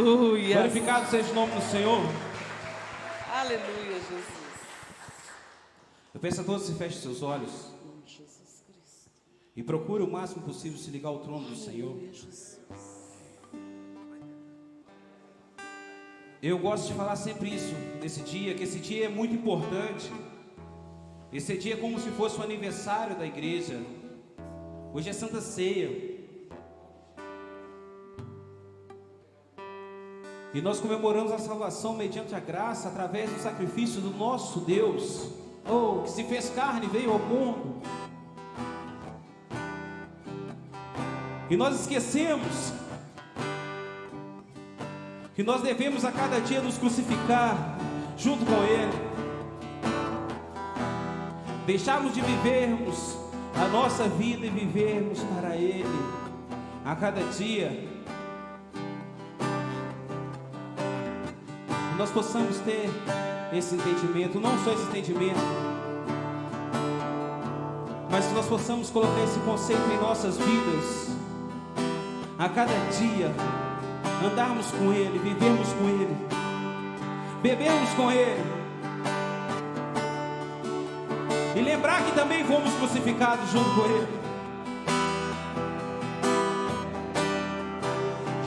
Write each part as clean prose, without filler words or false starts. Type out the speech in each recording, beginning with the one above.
Aleluia. Glorificado seja o nome do Senhor. Aleluia, Jesus. Eu peço a todos que fechem seus olhos Jesus Cristo. e procure o máximo possível se ligar ao trono do Senhor. Aleluia, Jesus. Eu gosto de falar sempre isso nesse dia, que esse dia é muito importante. Esse dia é como se fosse o aniversário da igreja. Hoje é Santa Ceia. E nós comemoramos a salvação mediante a graça, através do sacrifício do nosso Deus, que se fez carne e veio ao mundo. E nós esquecemos que nós devemos a cada dia nos crucificar junto com Ele. Deixarmos de vivermos a nossa vida e vivermos para Ele a cada dia. Que nós possamos ter esse entendimento, não só esse entendimento, mas que nós possamos colocar esse conceito em nossas vidas a cada dia. Andarmos com Ele, vivermos com Ele, bebermos com Ele, e lembrar que também fomos crucificados junto com Ele.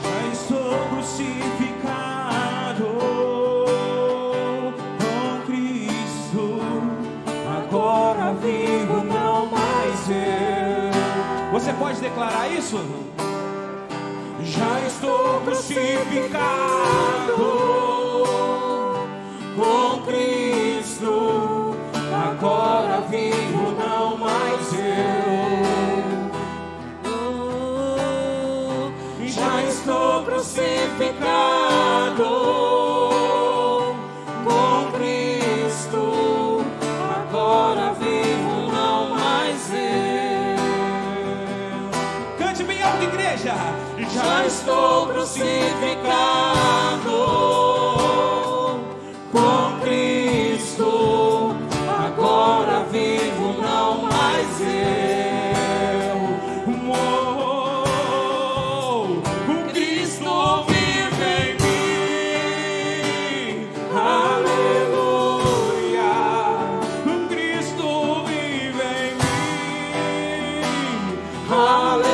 Já estou crucificado com Cristo, agora vivo, não mais eu. Você pode declarar isso? Já estou crucificado com Cristo, agora vivo, não mais eu. Já estou crucificado com Cristo, agora vivo, não mais eu. Cante bem alto, igreja. Já estou crucificado com Cristo, agora vivo, não mais eu. O Cristo vive em mim, aleluia. O Cristo vive em mim, aleluia.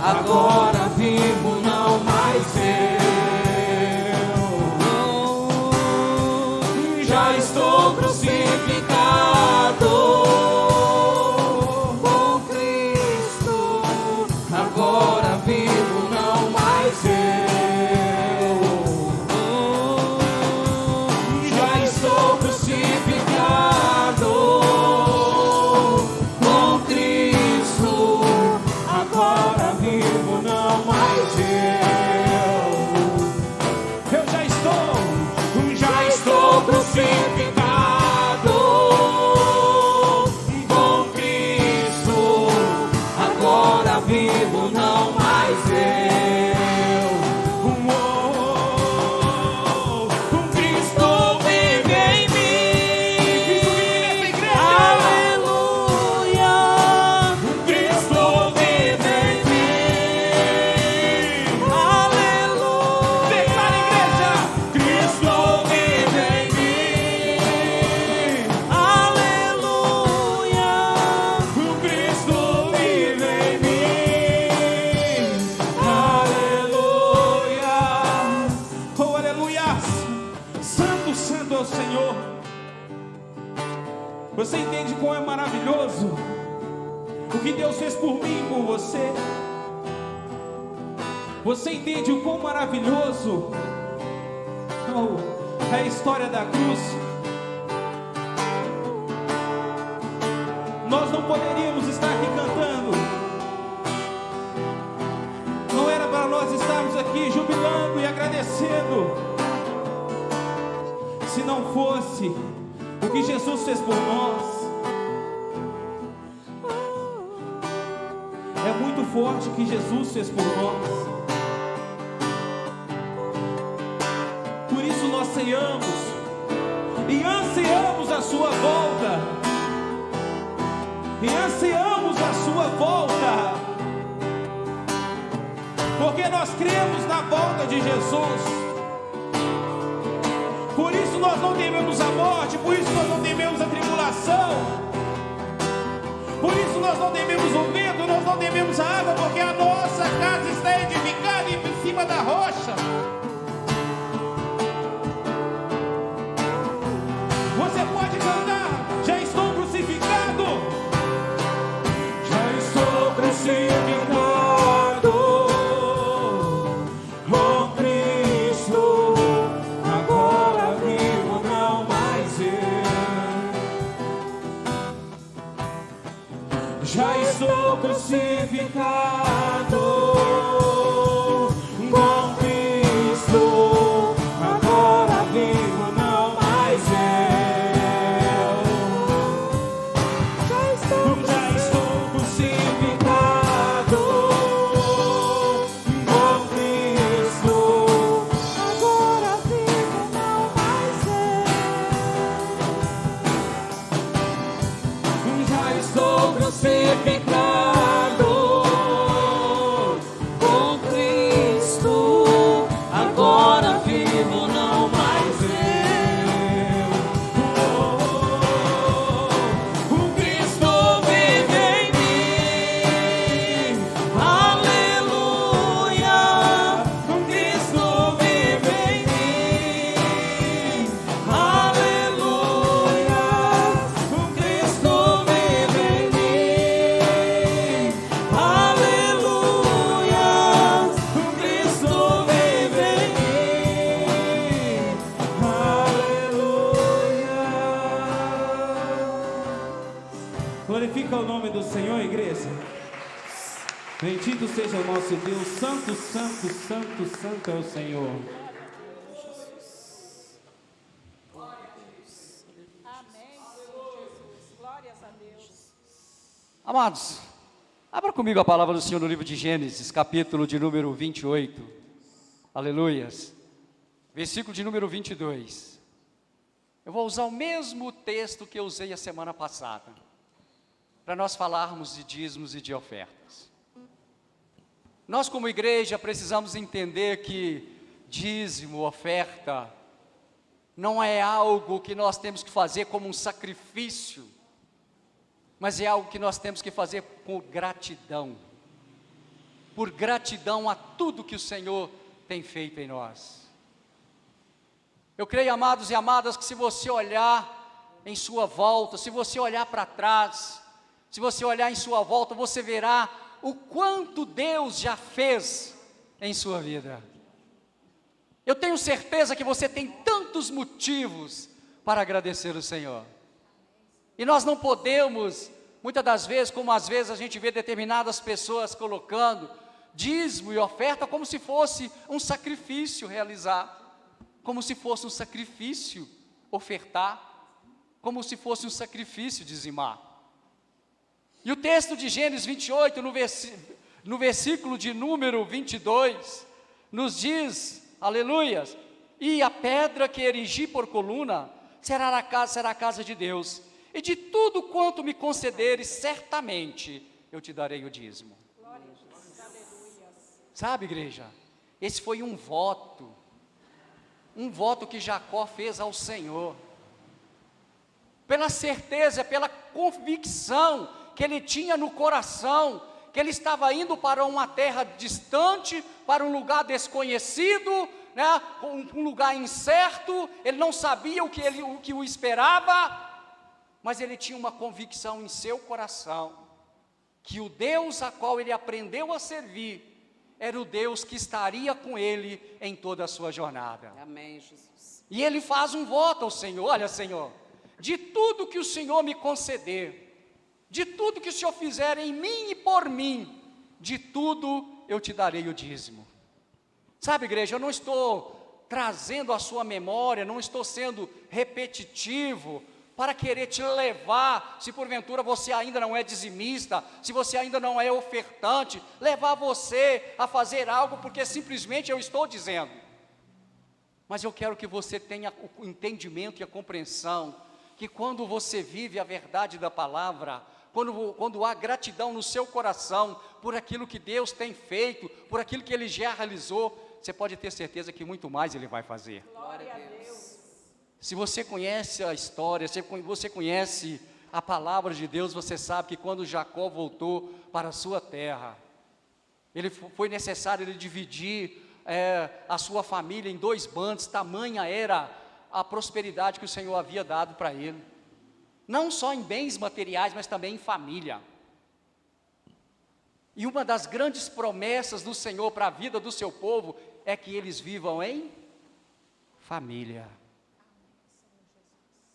Agora vivo, não mais eu. Já estou crucificado com Cristo, agora vivo, não mais eu. Já estou crucificado com Cristo, agora vivo, não mais eu. Eu já estou crucificado com Cristo, agora vivo, não mais eu. Cristo vive em mim, aleluia. Cristo vive em mim, aleluia. Declara, igreja. Cristo vive em mim, aleluia. Cristo vive em mim, aleluia. Oh, aleluia. Santo, santo é o Senhor. Você entende como é maravilhoso o que Deus fez por mim e por você? Você entende o quão maravilhoso é a história da cruz? Nós não poderíamos estar aqui cantando, não era para nós estarmos aqui jubilando e agradecendo, se não fosse o que Jesus fez por nós. forte que Jesus fez por nós. Por isso nós ceiamos e ansiamos a sua volta. E ansiamos a sua volta, porque nós cremos na volta de Jesus. Por isso nós não tememos a morte, por isso nós não tememos a tribulação, por isso nós não tememos o vento, nós não tememos a água, porque a nossa casa está edificada em cima da rocha. Você pode cantar: já estou crucificado, já estou crucificado. Já estou crucificado com Cristo, agora vivo, não mais eu. Já estou crucificado com Cristo, agora vivo, não mais eu. Já estou crucificado com Cristo, agora vivo, não mais eu. O Cristo vive em mim, aleluia. O Cristo vive em mim, aleluia. O Cristo vive em mim, aleluia. O Cristo vive em mim, aleluia. Glorifica o nome do Senhor, igreja. Bendito seja o nosso Deus. Santo, santo, santo, santo é o Senhor. Amados, abra comigo a palavra do Senhor no livro de Gênesis, capítulo de número 28, aleluias, versículo de número 22. Eu vou usar o mesmo texto que eu usei a semana passada, para nós falarmos de dízimos e de ofertas. Nós como igreja precisamos entender que dízimo, oferta, não é algo que nós temos que fazer como um sacrifício, mas é algo que nós temos que fazer por gratidão a tudo que o Senhor tem feito em nós. Eu creio, amados e amadas, que se você olhar em sua volta, se você olhar para trás, se você olhar em sua volta, você verá o quanto Deus já fez em sua vida. Eu tenho certeza que você tem tantos motivos para agradecer o Senhor. E nós não podemos, muitas das vezes, como às vezes a gente vê determinadas pessoas colocando dízimo e oferta como se fosse um sacrifício realizar, como se fosse um sacrifício ofertar, como se fosse um sacrifício dizimar. E o texto de Gênesis 28, no versículo de número 22, nos diz, aleluias, e a pedra que erigi por coluna será a casa de Deus, e de tudo quanto me concederes, certamente eu te darei o dízimo. Sabe, igreja, esse foi um voto que Jacó fez ao Senhor, pela certeza, pela convicção que ele tinha no coração, que ele estava indo para uma terra distante, para um lugar desconhecido, né, um lugar incerto, ele não sabia o que o esperava, mas ele tinha uma convicção em seu coração, que o Deus a qual ele aprendeu a servir, era o Deus que estaria com ele em toda a sua jornada. Amém, Jesus. E ele faz um voto ao Senhor: olha, Senhor, de tudo que o Senhor me conceder, de tudo que o Senhor fizer em mim e por mim, de tudo eu te darei o dízimo. Sabe, igreja, eu não estou trazendo à sua memória, não estou sendo repetitivo, para querer te levar, se porventura você ainda não é dizimista, se você ainda não é ofertante, levar você a fazer algo, porque simplesmente eu estou dizendo. Mas eu quero que você tenha o entendimento e a compreensão, que quando você vive a verdade da palavra, quando há gratidão no seu coração, por aquilo que Deus tem feito, por aquilo que Ele já realizou, você pode ter certeza que muito mais Ele vai fazer. Glória a Deus. Se você conhece a história, se você conhece a palavra de Deus, você sabe que quando Jacó voltou para a sua terra, foi necessário ele dividir a sua família em 2 bandos, tamanha era a prosperidade que o Senhor havia dado para ele, não só em bens materiais, mas também em família. E uma das grandes promessas do Senhor para a vida do seu povo é que eles vivam em família.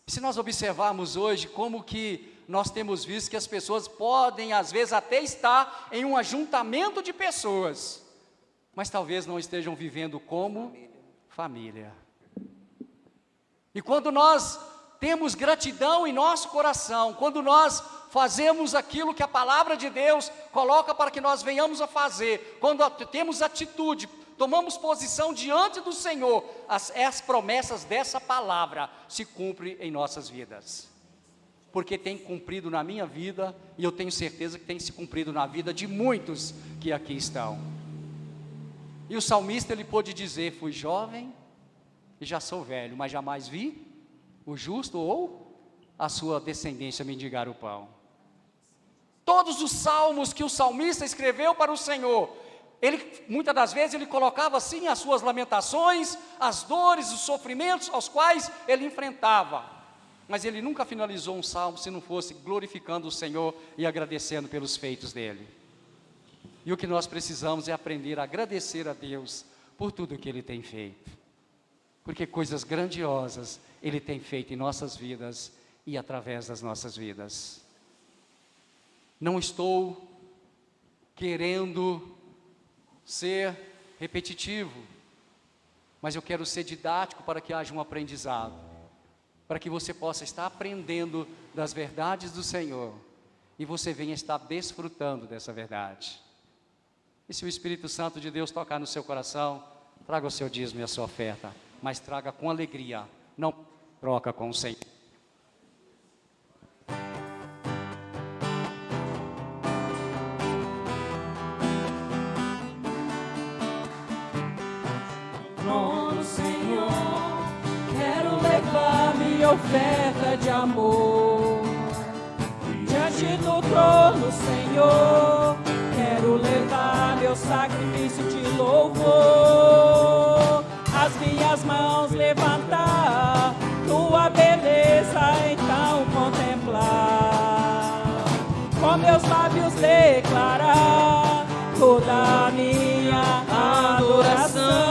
E se nós observarmos hoje como que nós temos visto que as pessoas podem às vezes até estar em um ajuntamento de pessoas, mas talvez não estejam vivendo como família. E quando nós temos gratidão em nosso coração, quando nós fazemos aquilo que a palavra de Deus coloca para que nós venhamos a fazer, quando temos atitude, tomamos posição diante do Senhor, as promessas dessa palavra se cumprem em nossas vidas, porque tem cumprido na minha vida, e eu tenho certeza que tem se cumprido na vida de muitos que aqui estão. E o salmista, ele pôde dizer: fui jovem e já sou velho, mas jamais vi o justo ou a sua descendência mendigar o pão. Todos os salmos que o salmista escreveu para o Senhor, muitas das vezes ele colocava assim as suas lamentações, as dores, os sofrimentos aos quais ele enfrentava, mas ele nunca finalizou um salmo se não fosse glorificando o Senhor e agradecendo pelos feitos dele. E o que nós precisamos é aprender a agradecer a Deus por tudo que Ele tem feito, porque coisas grandiosas Ele tem feito em nossas vidas e através das nossas vidas. Não estou querendo ser repetitivo, mas eu quero ser didático para que haja um aprendizado, para que você possa estar aprendendo das verdades do Senhor e você venha estar desfrutando dessa verdade. E se o Espírito Santo de Deus tocar no seu coração, traga o seu dízimo e a sua oferta, mas traga com alegria, não troca com o Senhor. Trono, Senhor, quero levar minha oferta de amor. Diante do trono, Senhor, quero levar meu sacrifício de louvor. As minhas mãos levantar, tua beleza então contemplar. Com meus lábios declarar toda a minha adoração.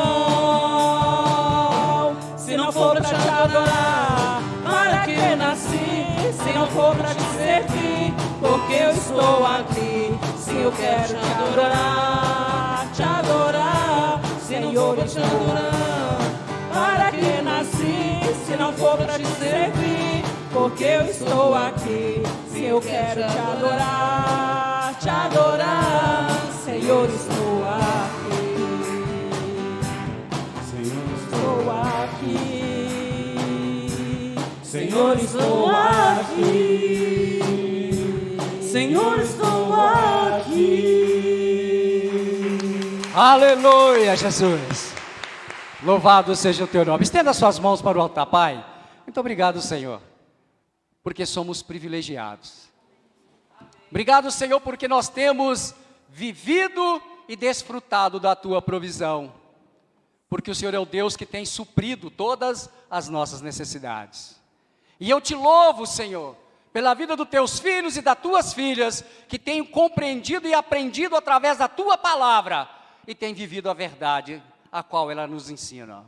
Se não for pra te adorar, para que nasci? Se não for pra te servir, porque eu estou aqui. Sim, eu quero te adorar, Senhor, te adorar. Para que nasci? Se não for pra te servir, porque eu estou aqui. Sim, eu quero te adorar, Senhor, estou aqui. Senhor, estou aqui. Senhor, estou aqui. Senhor, estou aqui. Aleluia, Jesus. Louvado seja o teu nome. Estenda suas mãos para o altar, Pai. Muito obrigado, Senhor, porque somos privilegiados. Obrigado, Senhor, porque nós temos vivido e desfrutado da tua provisão, porque o Senhor é o Deus que tem suprido todas as nossas necessidades. E eu te louvo, Senhor, pela vida dos teus filhos e das tuas filhas, que têm compreendido e aprendido através da tua palavra, e têm vivido a verdade, a qual ela nos ensina.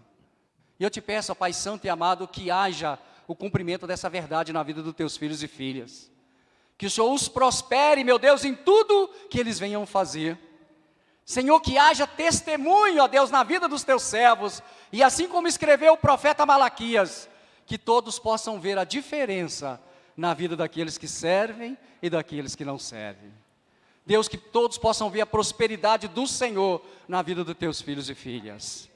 E eu te peço, ó Pai Santo e amado, que haja o cumprimento dessa verdade na vida dos teus filhos e filhas. Que o Senhor os prospere, meu Deus, em tudo que eles venham fazer. Senhor, que haja testemunho, ó Deus, na vida dos teus servos. E assim como escreveu o profeta Malaquias, que todos possam ver a diferença na vida daqueles que servem e daqueles que não servem. Deus, que todos possam ver a prosperidade do Senhor na vida dos teus filhos e filhas.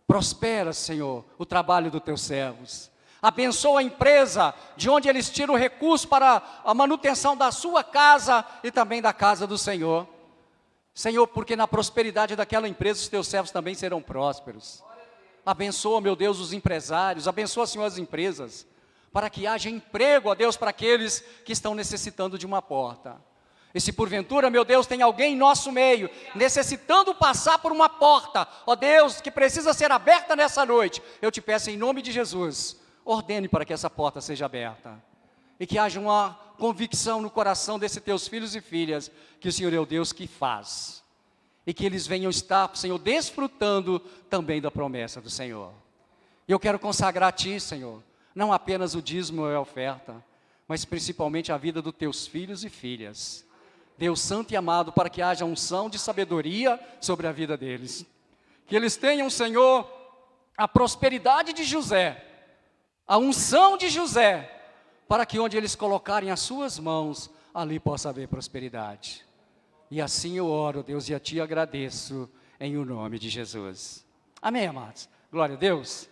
Prospera, Senhor, o trabalho dos teus servos. Abençoa a empresa de onde eles tiram o recurso para a manutenção da sua casa e também da casa do Senhor. Senhor, porque na prosperidade daquela empresa os teus servos também serão prósperos. Abençoa, meu Deus, os empresários, abençoa, Senhor, as empresas, para que haja emprego, ó Deus, para aqueles que estão necessitando de uma porta. E se porventura, meu Deus, tem alguém em nosso meio, necessitando passar por uma porta, ó Deus, que precisa ser aberta nessa noite, eu te peço em nome de Jesus, ordene para que essa porta seja aberta. E que haja uma convicção no coração desses teus filhos e filhas, que o Senhor é o Deus que faz. E que eles venham estar, Senhor, desfrutando também da promessa do Senhor. E eu quero consagrar a Ti, Senhor, não apenas o dízimo e a oferta, mas principalmente a vida dos Teus filhos e filhas. Deus santo e amado, para que haja unção de sabedoria sobre a vida deles. Que eles tenham, Senhor, a prosperidade de José, a unção de José, para que onde eles colocarem as suas mãos, ali possa haver prosperidade. E assim eu oro, Deus, e a Ti agradeço, em o nome de Jesus. Amém, amados? Glória a Deus.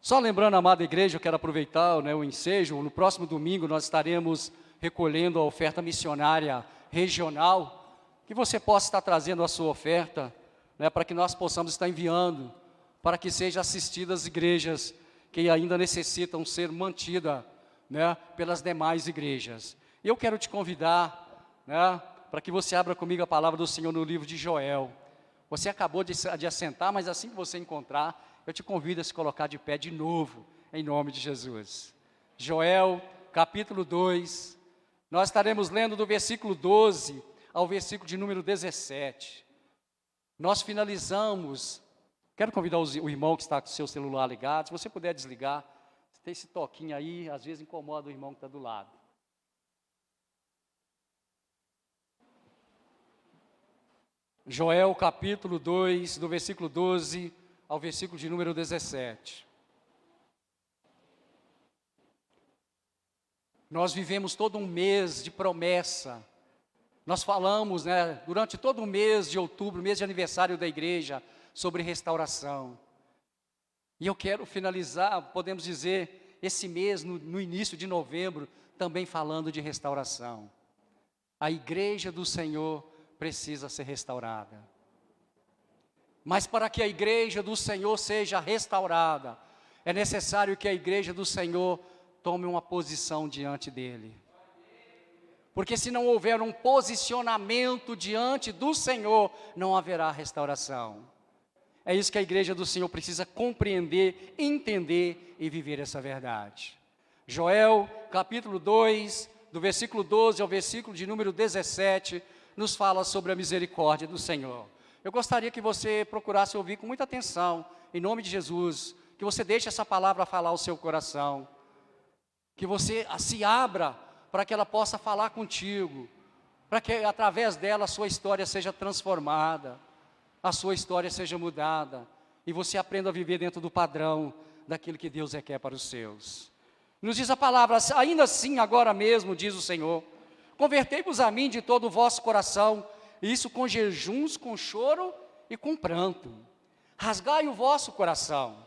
Só lembrando, amada igreja, eu quero aproveitar, né, o ensejo. No próximo domingo nós estaremos recolhendo a oferta missionária regional, que você possa estar trazendo a sua oferta, né, para que nós possamos estar enviando, para que sejam assistidas as igrejas que ainda necessitam ser mantidas, né, pelas demais igrejas. E eu quero te convidar, né, para que você abra comigo a palavra do Senhor no livro de Joel. Você acabou de assentar, mas assim que você encontrar, eu te convido a se colocar de pé de novo, em nome de Jesus. Joel, capítulo 2, nós estaremos lendo do versículo 12 ao versículo de número 17. Nós finalizamos, quero convidar o irmão que está com o seu celular ligado, se você puder desligar, tem esse toquinho aí, às vezes incomoda o irmão que está do lado. Joel capítulo 2, do versículo 12 ao versículo de número 17. Nós vivemos todo um mês de promessa. Nós falamos, né, durante todo o mês de outubro, mês de aniversário da igreja, sobre restauração. E eu quero finalizar, podemos dizer, esse mês, no início de novembro, também falando de restauração. A igreja do Senhor precisa ser restaurada. Mas para que a igreja do Senhor seja restaurada, é necessário que a igreja do Senhor tome uma posição diante dele. Porque se não houver um posicionamento diante do Senhor, não haverá restauração. É isso que a igreja do Senhor precisa compreender, entender e viver essa verdade. Joel, capítulo 2, do versículo 12 ao versículo de número 17, nos fala sobre a misericórdia do Senhor. Eu gostaria que você procurasse ouvir com muita atenção, em nome de Jesus, que você deixe essa palavra falar ao seu coração, que você se abra para que ela possa falar contigo, para que através dela a sua história seja transformada, a sua história seja mudada, e você aprenda a viver dentro do padrão daquilo que Deus requer para os seus. Nos diz a palavra, ainda assim agora mesmo, diz o Senhor, convertei-vos a mim de todo o vosso coração, e isso com jejuns, com choro e com pranto. Rasgai o vosso coração,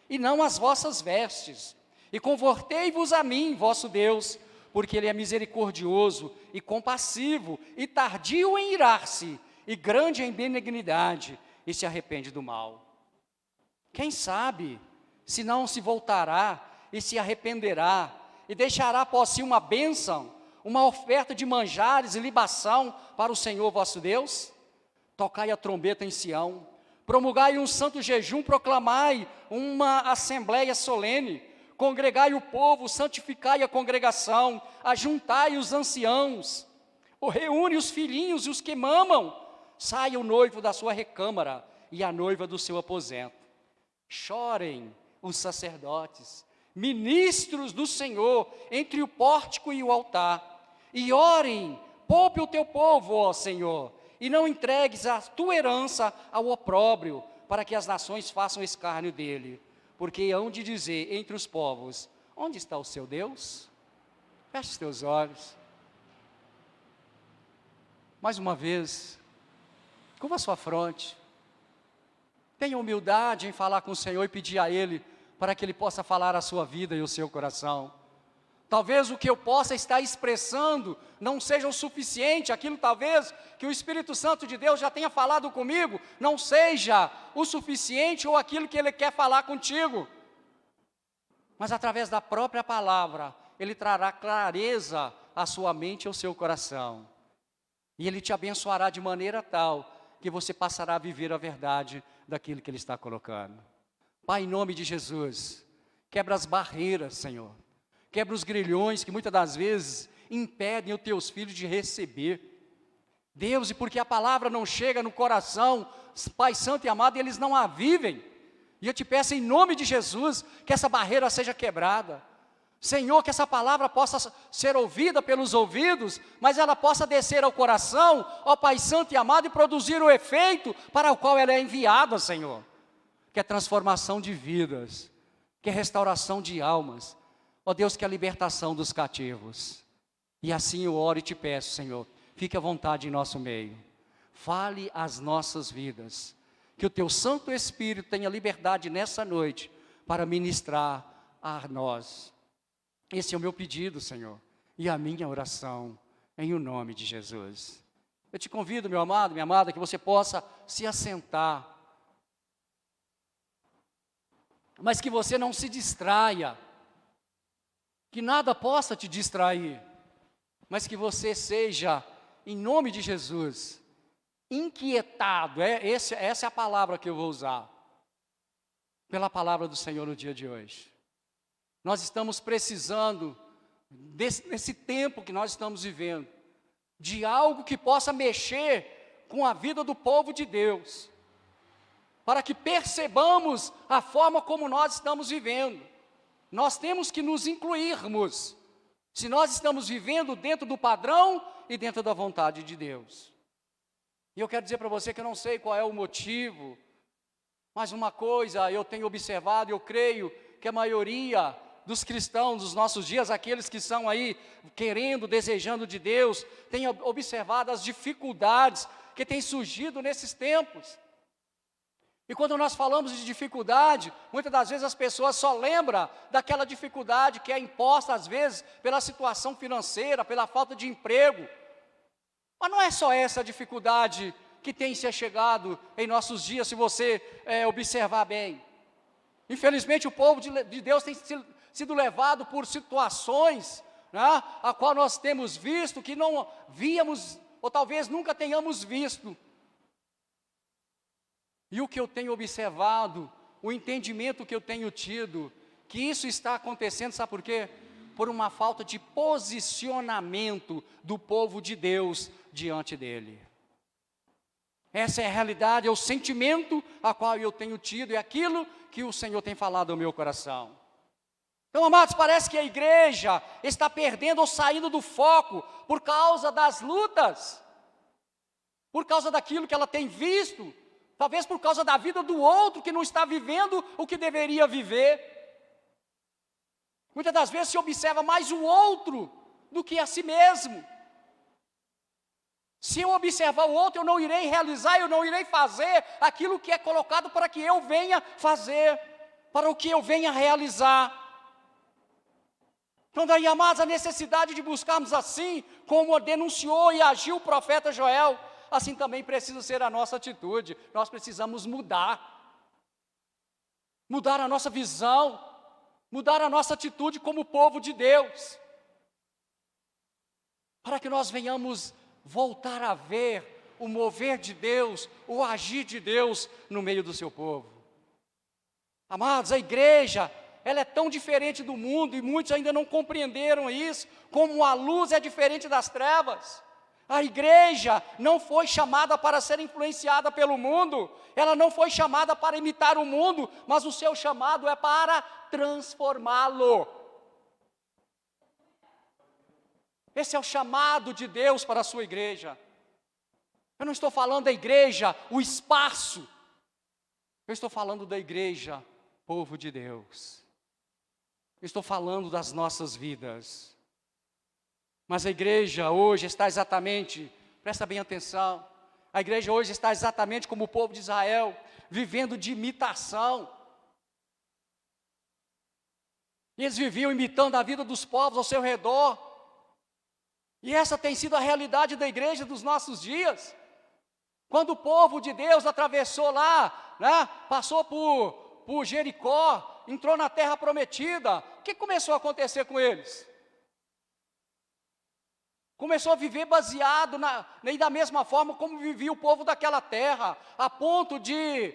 e não as vossas vestes, e convertei-vos a mim, vosso Deus, porque Ele é misericordioso e compassivo, e tardio em irar-se, e grande em benignidade, e se arrepende do mal. Quem sabe, se não se voltará, e se arrependerá, e deixará após si uma bênção, uma oferta de manjares e libação para o Senhor vosso Deus? Tocai a trombeta em Sião, promulgai um santo jejum, proclamai uma assembleia solene, congregai o povo, santificai a congregação, ajuntai os anciãos, reúne os filhinhos e os que mamam, saia o noivo da sua recâmara e a noiva do seu aposento. Chorem os sacerdotes, ministros do Senhor, entre o pórtico e o altar, e orem, poupe o teu povo, ó Senhor, e não entregues a tua herança ao opróbrio, para que as nações façam escárnio dele, porque hão de dizer entre os povos, onde está o seu Deus? Feche os teus olhos. Mais uma vez, curva a sua fronte. Tenha humildade em falar com o Senhor e pedir a Ele para que Ele possa falar a sua vida e o seu coração. Talvez o que eu possa estar expressando não seja o suficiente, aquilo talvez que o Espírito Santo de Deus já tenha falado comigo, não seja o suficiente ou aquilo que Ele quer falar contigo. Mas através da própria palavra, Ele trará clareza à sua mente e ao seu coração. E Ele te abençoará de maneira tal que você passará a viver a verdade daquilo que Ele está colocando. Pai, em nome de Jesus, quebra as barreiras, Senhor. Quebra os grilhões que muitas das vezes impedem os teus filhos de receber. Deus, e porque a palavra não chega no coração, Pai Santo e amado, eles não a vivem. E eu te peço em nome de Jesus, que essa barreira seja quebrada. Senhor, que essa palavra possa ser ouvida pelos ouvidos, mas ela possa descer ao coração, ó Pai Santo e amado, e produzir o efeito para o qual ela é enviada, Senhor. Que é transformação de vidas, que é restauração de almas, ó Deus, que é a libertação dos cativos. E assim eu oro e te peço, Senhor, fique à vontade em nosso meio. Fale as nossas vidas, que o teu Santo Espírito tenha liberdade nessa noite para ministrar a nós. Esse é o meu pedido, Senhor, e a minha oração, em o nome de Jesus. Eu te convido, meu amado, minha amada, que você possa se assentar, mas que você não se distraia, que nada possa te distrair, mas que você seja, em nome de Jesus, inquietado, essa é a palavra que eu vou usar, pela palavra do Senhor no dia de hoje. Nós estamos precisando, nesse tempo que nós estamos vivendo, de algo que possa mexer com a vida do povo de Deus, para que percebamos a forma como nós estamos vivendo. Nós temos que nos incluirmos, se nós estamos vivendo dentro do padrão e dentro da vontade de Deus. E eu quero dizer para você que eu não sei qual é o motivo, mas uma coisa eu tenho observado, eu creio que a maioria dos cristãos dos nossos dias, aqueles que estão aí querendo, desejando de Deus, tem observado as dificuldades que têm surgido nesses tempos. E quando nós falamos de dificuldade, muitas das vezes as pessoas só lembram daquela dificuldade que é imposta às vezes pela situação financeira, pela falta de emprego. Mas não é só essa dificuldade que tem se chegado em nossos dias, se você observar bem. Infelizmente o povo de Deus tem sido levado por situações, né, a qual nós temos visto que não víamos, ou talvez nunca tenhamos visto. E o que eu tenho observado, o entendimento que eu tenho tido, que isso está acontecendo, sabe por quê? Por uma falta de posicionamento do povo de Deus diante dele. Essa é a realidade, é o sentimento a qual eu tenho tido, é aquilo que o Senhor tem falado ao meu coração. Então, amados, parece que a igreja está perdendo ou saindo do foco por causa das lutas, por causa daquilo que ela tem visto, talvez por causa da vida do outro que não está vivendo o que deveria viver. Muitas das vezes se observa mais o outro do que a si mesmo. Se eu observar o outro, eu não irei realizar, eu não irei fazer aquilo que é colocado para que eu venha fazer, para o que eu venha realizar. Então daí, amados, a necessidade de buscarmos assim, como denunciou e agiu o profeta Joel, assim também precisa ser a nossa atitude. Nós precisamos mudar a nossa visão, mudar a nossa atitude como povo de Deus, para que nós venhamos voltar a ver o mover de Deus, o agir de Deus no meio do seu povo. Amados, a igreja, ela é tão diferente do mundo, e muitos ainda não compreenderam isso, como a luz é diferente das trevas. A igreja não foi chamada para ser influenciada pelo mundo, ela não foi chamada para imitar o mundo, mas o seu chamado é para transformá-lo. Esse é o chamado de Deus para a sua igreja. Eu não estou falando da igreja, o espaço, eu estou falando da igreja, povo de Deus. estou falando das nossas vidas. Mas a igreja hoje está exatamente, presta bem atenção, a igreja hoje está exatamente como o povo de Israel, vivendo de imitação. E eles viviam imitando a vida dos povos ao seu redor. E essa tem sido a realidade da igreja dos nossos dias. Quando o povo de Deus atravessou lá, né, passou por Jericó, entrou na terra prometida, o que começou a acontecer com eles? Começou a viver baseado nem da mesma forma como vivia o povo daquela terra, a ponto de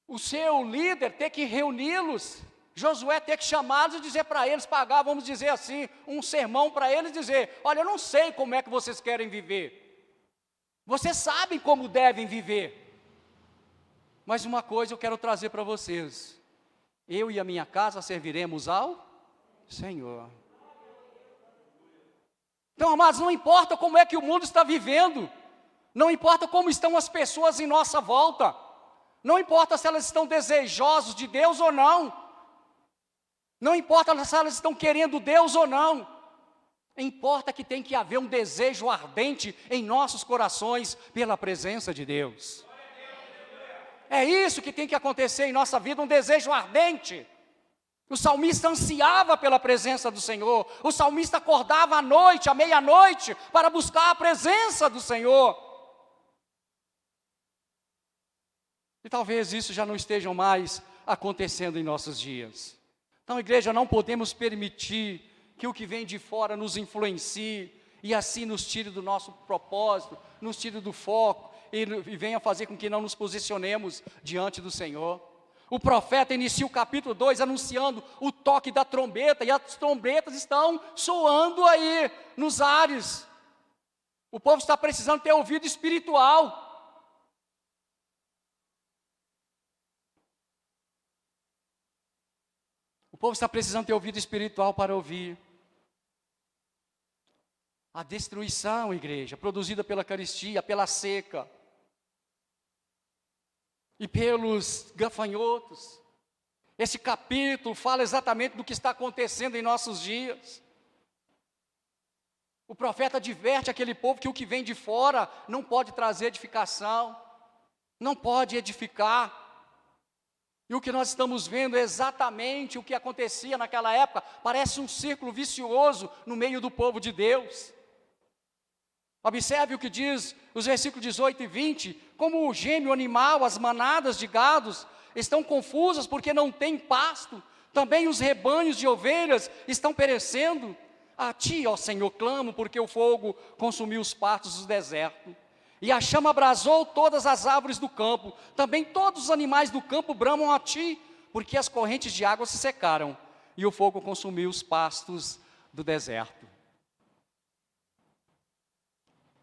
o seu líder ter que reuni-los, Josué ter que chamá-los e dizer para eles, pagar, vamos dizer assim, um sermão para eles, dizer, olha, eu não sei como é que vocês querem viver, vocês sabem como devem viver, mas uma coisa eu quero trazer para vocês, eu e a minha casa serviremos ao Senhor. Então, amados, não importa como é que o mundo está vivendo, não importa como estão as pessoas em nossa volta, não importa se elas estão desejosas de Deus ou não importa se elas estão querendo Deus ou não, importa que tem que haver um desejo ardente em nossos corações pela presença de Deus. É isso que tem que acontecer em nossa vida, um desejo ardente. O salmista ansiava pela presença do Senhor, o salmista acordava à noite, à meia-noite, para buscar a presença do Senhor. E talvez isso já não esteja mais acontecendo em nossos dias. Então, igreja, não podemos permitir que o que vem de fora nos influencie e assim nos tire do nosso propósito, nos tire do foco e venha fazer com que não nos posicionemos diante do Senhor. O profeta inicia o capítulo 2 anunciando o toque da trombeta, e as trombetas estão soando aí nos ares. O povo está precisando ter ouvido espiritual. O povo está precisando ter ouvido espiritual para ouvir. A destruição, igreja, produzida pela carestia, pela seca e pelos gafanhotos. Esse capítulo fala exatamente do que está acontecendo em nossos dias. O profeta adverte aquele povo que o que vem de fora não pode trazer edificação, não pode edificar. E o que nós estamos vendo é exatamente o que acontecia naquela época. Parece um círculo vicioso no meio do povo de Deus. Observe o que diz os versículos 18 e 20, como o gêmeo animal, as manadas de gados estão confusas porque não têm pasto, também os rebanhos de ovelhas estão perecendo. A ti, ó Senhor, clamo, porque o fogo consumiu os pastos do deserto, e a chama abrasou todas as árvores do campo, também todos os animais do campo bramam a ti, porque as correntes de água se secaram, e o fogo consumiu os pastos do deserto.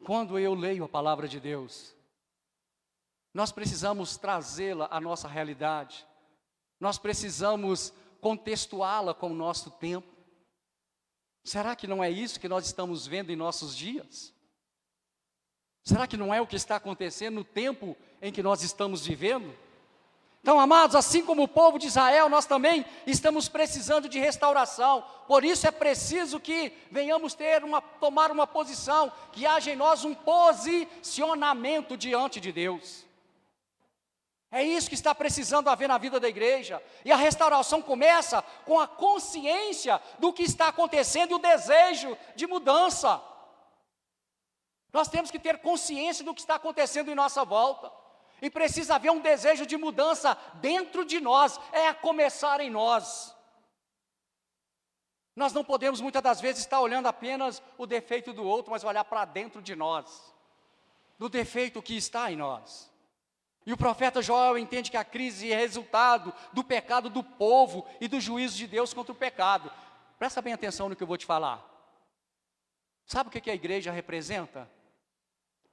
Quando eu leio a palavra de Deus, nós precisamos trazê-la à nossa realidade, nós precisamos contextuá-la com o nosso tempo. Será que não é isso que nós estamos vendo em nossos dias? Será que não é o que está acontecendo no tempo em que nós estamos vivendo? Então, amados, assim como o povo de Israel, nós também estamos precisando de restauração. Por isso é preciso que venhamos tomar uma posição, que haja em nós um posicionamento diante de Deus. É isso que está precisando haver na vida da igreja. E a restauração começa com a consciência do que está acontecendo e o desejo de mudança. Nós temos que ter consciência do que está acontecendo em nossa volta. E precisa haver um desejo de mudança dentro de nós, é a começar em nós. Nós não podemos muitas das vezes estar olhando apenas o defeito do outro, mas olhar para dentro de nós, do defeito que está em nós. E o profeta Joel entende que a crise é resultado do pecado do povo e do juízo de Deus contra o pecado. Presta bem atenção no que eu vou te falar. Sabe o que a igreja representa?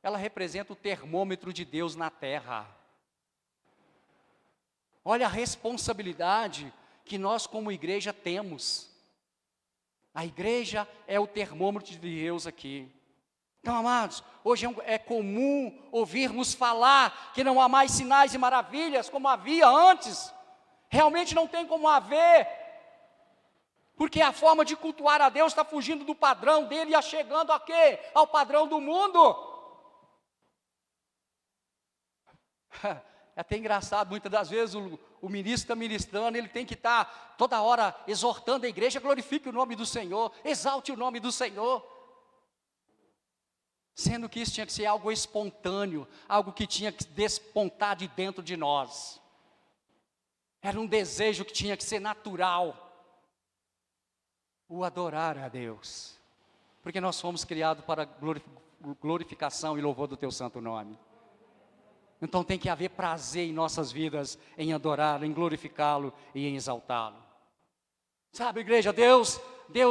Ela representa o termômetro de Deus na terra. Olha a responsabilidade que nós como igreja temos. A igreja é o termômetro de Deus aqui. Então, amados, hoje é comum ouvirmos falar que não há mais sinais e maravilhas como havia antes. Realmente não tem como haver Porque a forma de cultuar a Deus está fugindo do padrão dele e chegando a quê? Ao padrão do mundo. É até engraçado, muitas das vezes o ministro está ministrando, ele tem que estar toda hora exortando a igreja: glorifique o nome do Senhor, exalte o nome do Senhor. Sendo que isso tinha que ser algo espontâneo, algo que tinha que despontar de dentro de nós. Era um desejo que tinha que ser natural. O adorar a Deus. Porque nós fomos criados para glorificação e louvor do teu santo nome. Então tem que haver prazer em nossas vidas, em adorá-lo, em glorificá-lo e em exaltá-lo. Sabe, igreja, Deus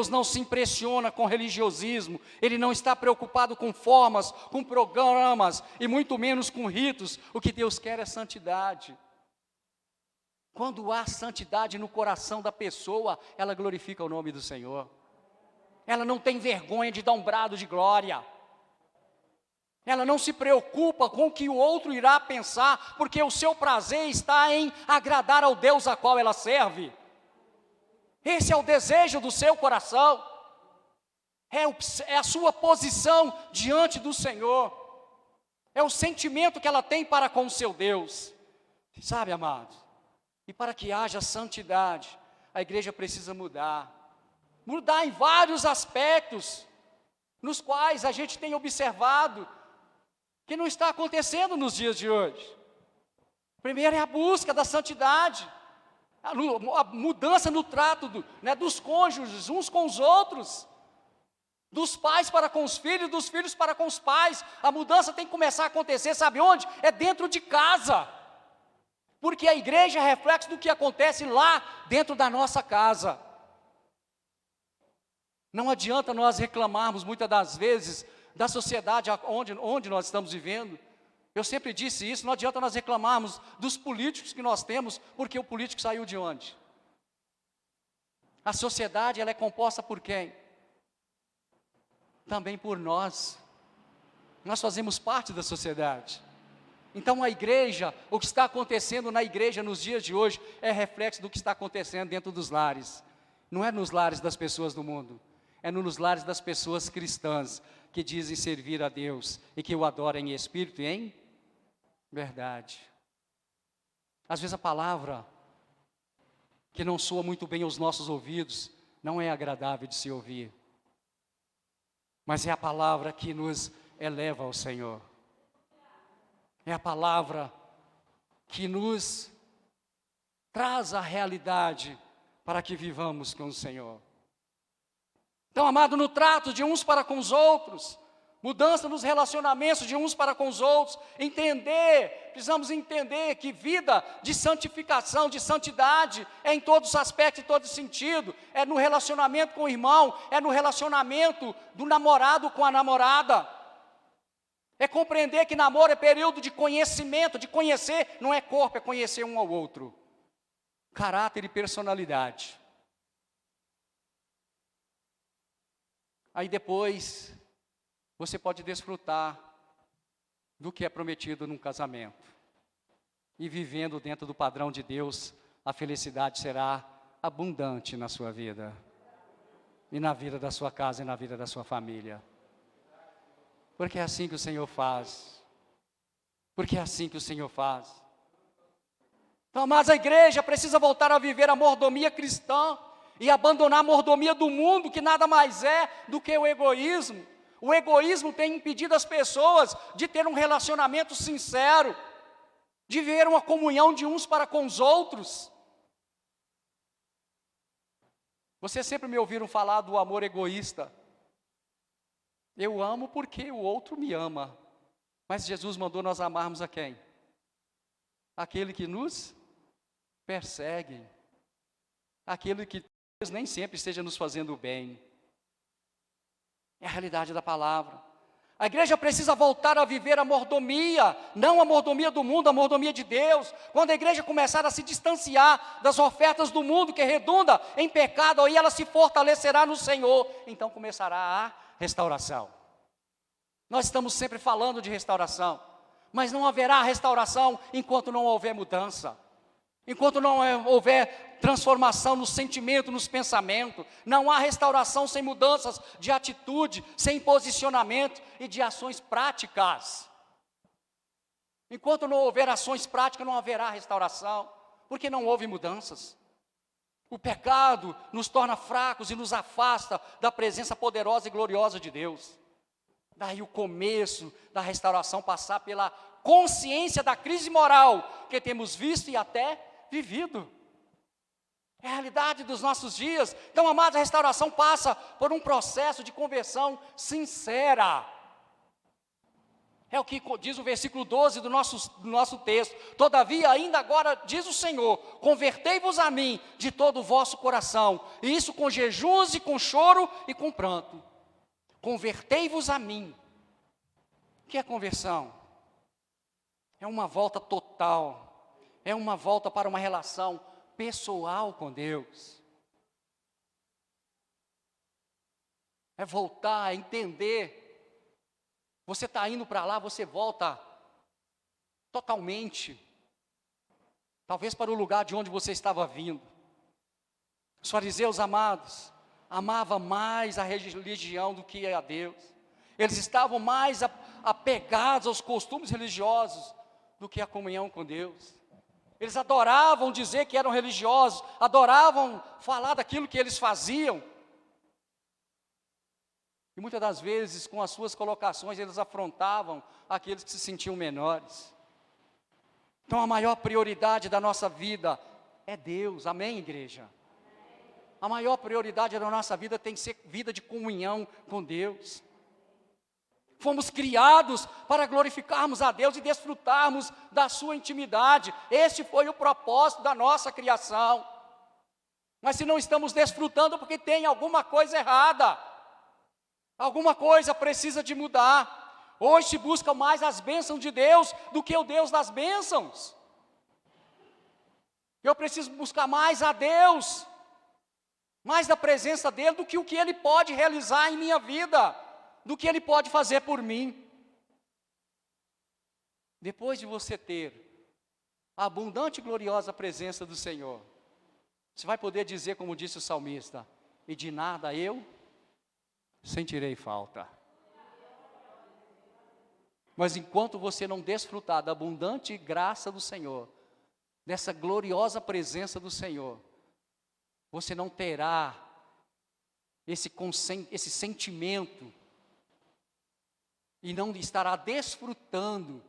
não se impressiona com religiosismo. Ele não está preocupado com formas, com programas e muito menos com ritos. O que Deus quer é santidade. Quando há santidade no coração da pessoa, ela glorifica o nome do Senhor. Ela não tem vergonha de dar um brado de glória. Ela não se preocupa com o que o outro irá pensar, porque o seu prazer está em agradar ao Deus a qual ela serve. Esse é o desejo do seu coração. É a sua posição diante do Senhor. É o sentimento que ela tem para com o seu Deus. Sabe, amados? E para que haja santidade, a igreja precisa mudar. Mudar em vários aspectos, nos quais a gente tem observado que não está acontecendo nos dias de hoje. Primeiro é a busca da santidade, a mudança no trato dos cônjuges uns com os outros, dos pais para com os filhos, dos filhos para com os pais. A mudança tem que começar a acontecer, sabe onde? É dentro de casa. Porque a igreja é reflexo do que acontece lá dentro da nossa casa. Não adianta nós reclamarmos muitas das vezes da sociedade onde nós estamos vivendo. Eu sempre disse isso, não adianta nós reclamarmos dos políticos que nós temos, porque o político saiu de onde? A sociedade, ela é composta por quem? Também por nós. Nós fazemos parte da sociedade. Então a igreja, o que está acontecendo na igreja nos dias de hoje, é reflexo do que está acontecendo dentro dos lares. Não é nos lares das pessoas do mundo, é nos lares das pessoas cristãs, que dizem servir a Deus, e que o adoram em espírito e em verdade. Às vezes a palavra, que não soa muito bem aos nossos ouvidos, não é agradável de se ouvir. Mas é a palavra que nos eleva ao Senhor. É a palavra que nos traz a realidade para que vivamos com o Senhor. Então, amado, no trato de uns para com os outros, mudança nos relacionamentos de uns para com os outros, precisamos entender que vida de santificação, de santidade, é em todos os aspectos, em todo sentido. É no relacionamento com o irmão, é no relacionamento do namorado com a namorada. É compreender que namoro é período de conhecimento, de conhecer, não é corpo, é conhecer um ao outro. Caráter e personalidade. Aí depois, você pode desfrutar do que é prometido num casamento. E vivendo dentro do padrão de Deus, a felicidade será abundante na sua vida. E na vida da sua casa e na vida da sua família. Porque é assim que o Senhor faz. Porque é assim que o Senhor faz. Então, mas a igreja precisa voltar a viver a mordomia cristã e abandonar a mordomia do mundo, que nada mais é do que o egoísmo. O egoísmo tem impedido as pessoas de ter um relacionamento sincero, de viver uma comunhão de uns para com os outros. Vocês sempre me ouviram falar do amor egoísta. Eu amo porque o outro me ama. Mas Jesus mandou nós amarmos a quem? Aquele que nos persegue. Aquele que nem sempre esteja nos fazendo bem. É a realidade da palavra. A igreja precisa voltar a viver a mordomia, não a mordomia do mundo, a mordomia de Deus. Quando a igreja começar a se distanciar das ofertas do mundo, que redunda em pecado, aí ela se fortalecerá no Senhor. Então começará a restauração. Nós estamos sempre falando de restauração, mas não haverá restauração enquanto não houver mudança. Enquanto não houver transformação no sentimento, nos pensamentos, não há restauração sem mudanças de atitude, sem posicionamento e de ações práticas. Enquanto não houver ações práticas, não haverá restauração, porque não houve mudanças. O pecado nos torna fracos e nos afasta da presença poderosa e gloriosa de Deus. Daí o começo da restauração passar pela consciência da crise moral que temos visto e até vivido. É a realidade dos nossos dias. Então, amados, a restauração passa por um processo de conversão sincera. É o que diz o versículo 12 do nosso texto. Todavia, ainda agora, diz o Senhor, convertei-vos a mim de todo o vosso coração, e isso com jejuns e com choro e com pranto. Convertei-vos a mim. O que é conversão? É uma volta total, é uma volta para uma relação pessoal com Deus. É voltar a entender. Você está indo para lá, você volta totalmente, talvez para o lugar de onde você estava vindo. Os fariseus, amados, amavam mais a religião do que a Deus. Eles estavam mais apegados aos costumes religiosos do que a comunhão com Deus. Eles adoravam dizer que eram religiosos, adoravam falar daquilo que eles faziam. E muitas das vezes, com as suas colocações, eles afrontavam aqueles que se sentiam menores. Então, a maior prioridade da nossa vida é Deus, amém, igreja? A maior prioridade da nossa vida tem que ser vida de comunhão com Deus. Fomos criados para glorificarmos a Deus e desfrutarmos da sua intimidade. Esse foi o propósito da nossa criação. Mas se não estamos desfrutando, porque tem alguma coisa errada. Alguma coisa precisa de mudar. Hoje se busca mais as bênçãos de Deus do que o Deus das bênçãos. Eu preciso buscar mais a Deus, mais da presença dEle do que o que Ele pode realizar em minha vida, do que Ele pode fazer por mim. Depois de você ter a abundante e gloriosa presença do Senhor, você vai poder dizer, como disse o salmista, e de nada eu sentirei falta. Mas enquanto você não desfrutar da abundante graça do Senhor, dessa gloriosa presença do Senhor, você não terá esse sentimento e não estará desfrutando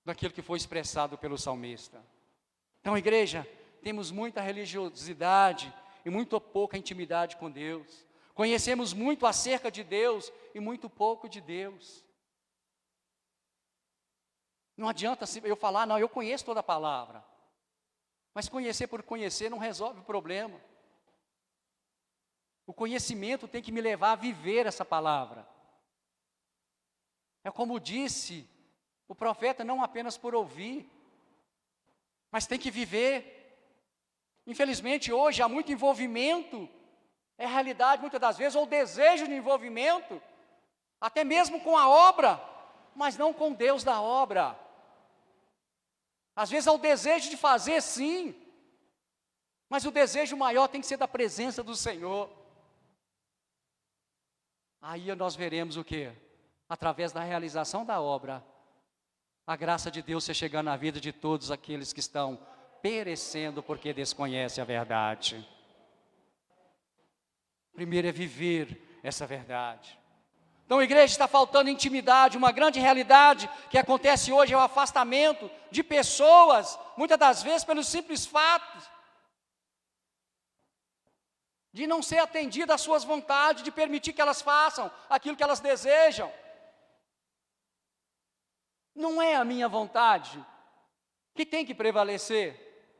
daquilo que foi expressado pelo salmista. Então, igreja, temos muita religiosidade e muito pouca intimidade com Deus. Conhecemos muito acerca de Deus e muito pouco de Deus. Não adianta eu falar, não, eu conheço toda a palavra. Mas conhecer por conhecer não resolve o problema. O conhecimento tem que me levar a viver essa palavra. É como disse o profeta, não apenas por ouvir, mas tem que viver. Infelizmente hoje há muito envolvimento. É a realidade, muitas das vezes, ou desejo de envolvimento, até mesmo com a obra, mas não com Deus da obra. Às vezes há o desejo de fazer, sim, mas o desejo maior tem que ser da presença do Senhor. Aí nós veremos o quê? Através da realização da obra, a graça de Deus se chegando na vida de todos aqueles que estão perecendo porque desconhecem a verdade. Primeiro é viver essa verdade. Então, a igreja, está faltando intimidade. Uma grande realidade que acontece hoje é o afastamento de pessoas, muitas das vezes pelos simples fatos de não ser atendida às suas vontades, de permitir que elas façam aquilo que elas desejam. Não é a minha vontade que tem que prevalecer,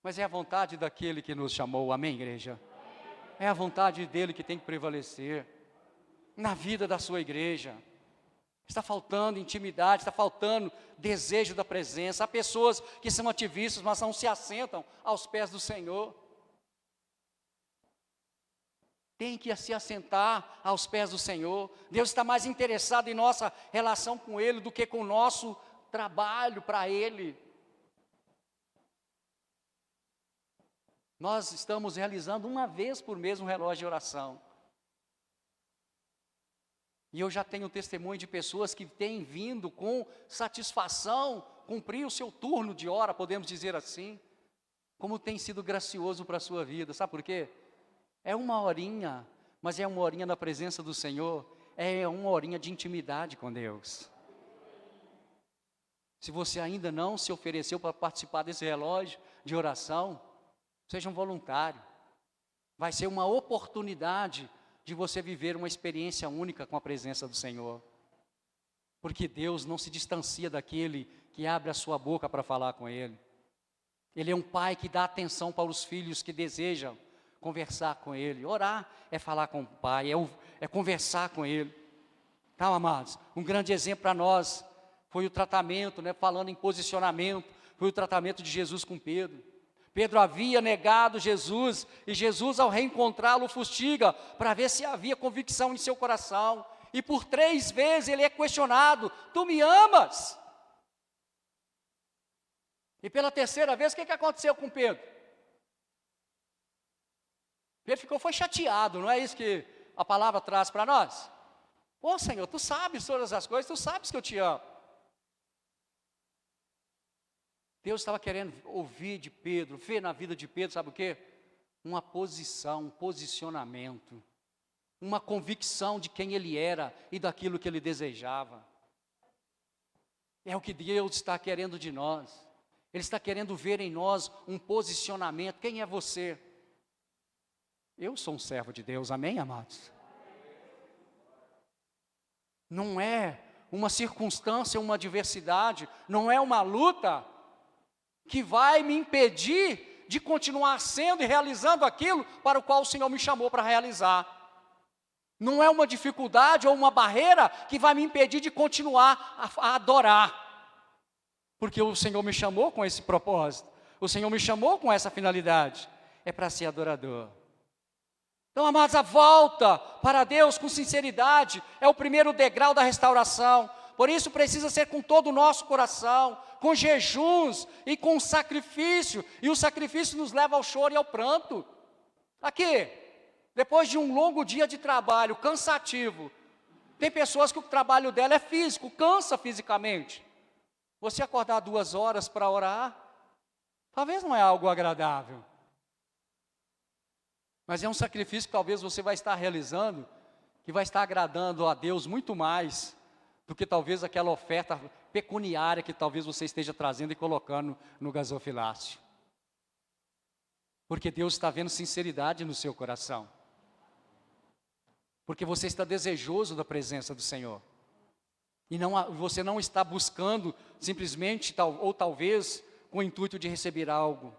mas é a vontade daquele que nos chamou, amém, igreja? É a vontade dele que tem que prevalecer na vida da sua igreja. Está faltando intimidade, está faltando desejo da presença. Há pessoas que são ativistas, mas não se assentam aos pés do Senhor. Tem que se assentar aos pés do Senhor. Deus está mais interessado em nossa relação com Ele do que com o nosso trabalho para Ele. Nós estamos realizando uma vez por mês um relógio de oração. E eu já tenho testemunho de pessoas que têm vindo com satisfação cumprir o seu turno de hora, podemos dizer assim. Como tem sido gracioso para a sua vida, sabe por quê? É uma horinha, mas é uma horinha na presença do Senhor, é uma horinha de intimidade com Deus. Se você ainda não se ofereceu para participar desse relógio de oração, seja um voluntário. Vai ser uma oportunidade de você viver uma experiência única com a presença do Senhor. Porque Deus não se distancia daquele que abre a sua boca para falar com Ele. Ele é um pai que dá atenção para os filhos que desejam conversar com Ele. Orar é falar com o Pai, é conversar com Ele. Então, amados, um grande exemplo para nós foi o tratamento, falando em posicionamento, foi o tratamento de Jesus com Pedro. Pedro havia negado Jesus, e Jesus, ao reencontrá-lo, fustiga para ver se havia convicção em seu coração. E por 3 vezes ele é questionado: tu me amas? E pela 3ª vez, o que aconteceu com Pedro? Pedro foi chateado, não é isso que a palavra traz para nós? Ô Senhor, tu sabes todas as coisas, tu sabes que eu te amo. Deus estava querendo ouvir de Pedro, ver na vida de Pedro, sabe o quê? Uma posição, um posicionamento, uma convicção de quem ele era e daquilo que ele desejava. É o que Deus está querendo de nós. Ele está querendo ver em nós um posicionamento. Quem é você? Eu sou um servo de Deus, amém, amados? Não é uma circunstância, uma adversidade, não é uma luta que vai me impedir de continuar sendo e realizando aquilo para o qual o Senhor me chamou para realizar. Não é uma dificuldade ou uma barreira que vai me impedir de continuar a adorar. Porque o Senhor me chamou com esse propósito. O Senhor me chamou com essa finalidade. É para ser adorador. Então, amados, a volta para Deus com sinceridade é o primeiro degrau da restauração. Por isso precisa ser com todo o nosso coração, com jejuns e com sacrifício. E o sacrifício nos leva ao choro e ao pranto. Aqui, depois de um longo dia de trabalho cansativo, tem pessoas que o trabalho dela é físico, cansa fisicamente. Você acordar 2 horas para orar, talvez não é algo agradável. Mas é um sacrifício que talvez você vai estar realizando, que vai estar agradando a Deus muito mais do que talvez aquela oferta pecuniária que talvez você esteja trazendo e colocando no gasofilácio. Porque Deus está vendo sinceridade no seu coração. Porque você está desejoso da presença do Senhor. E você não está buscando simplesmente, ou talvez, com o intuito de receber algo.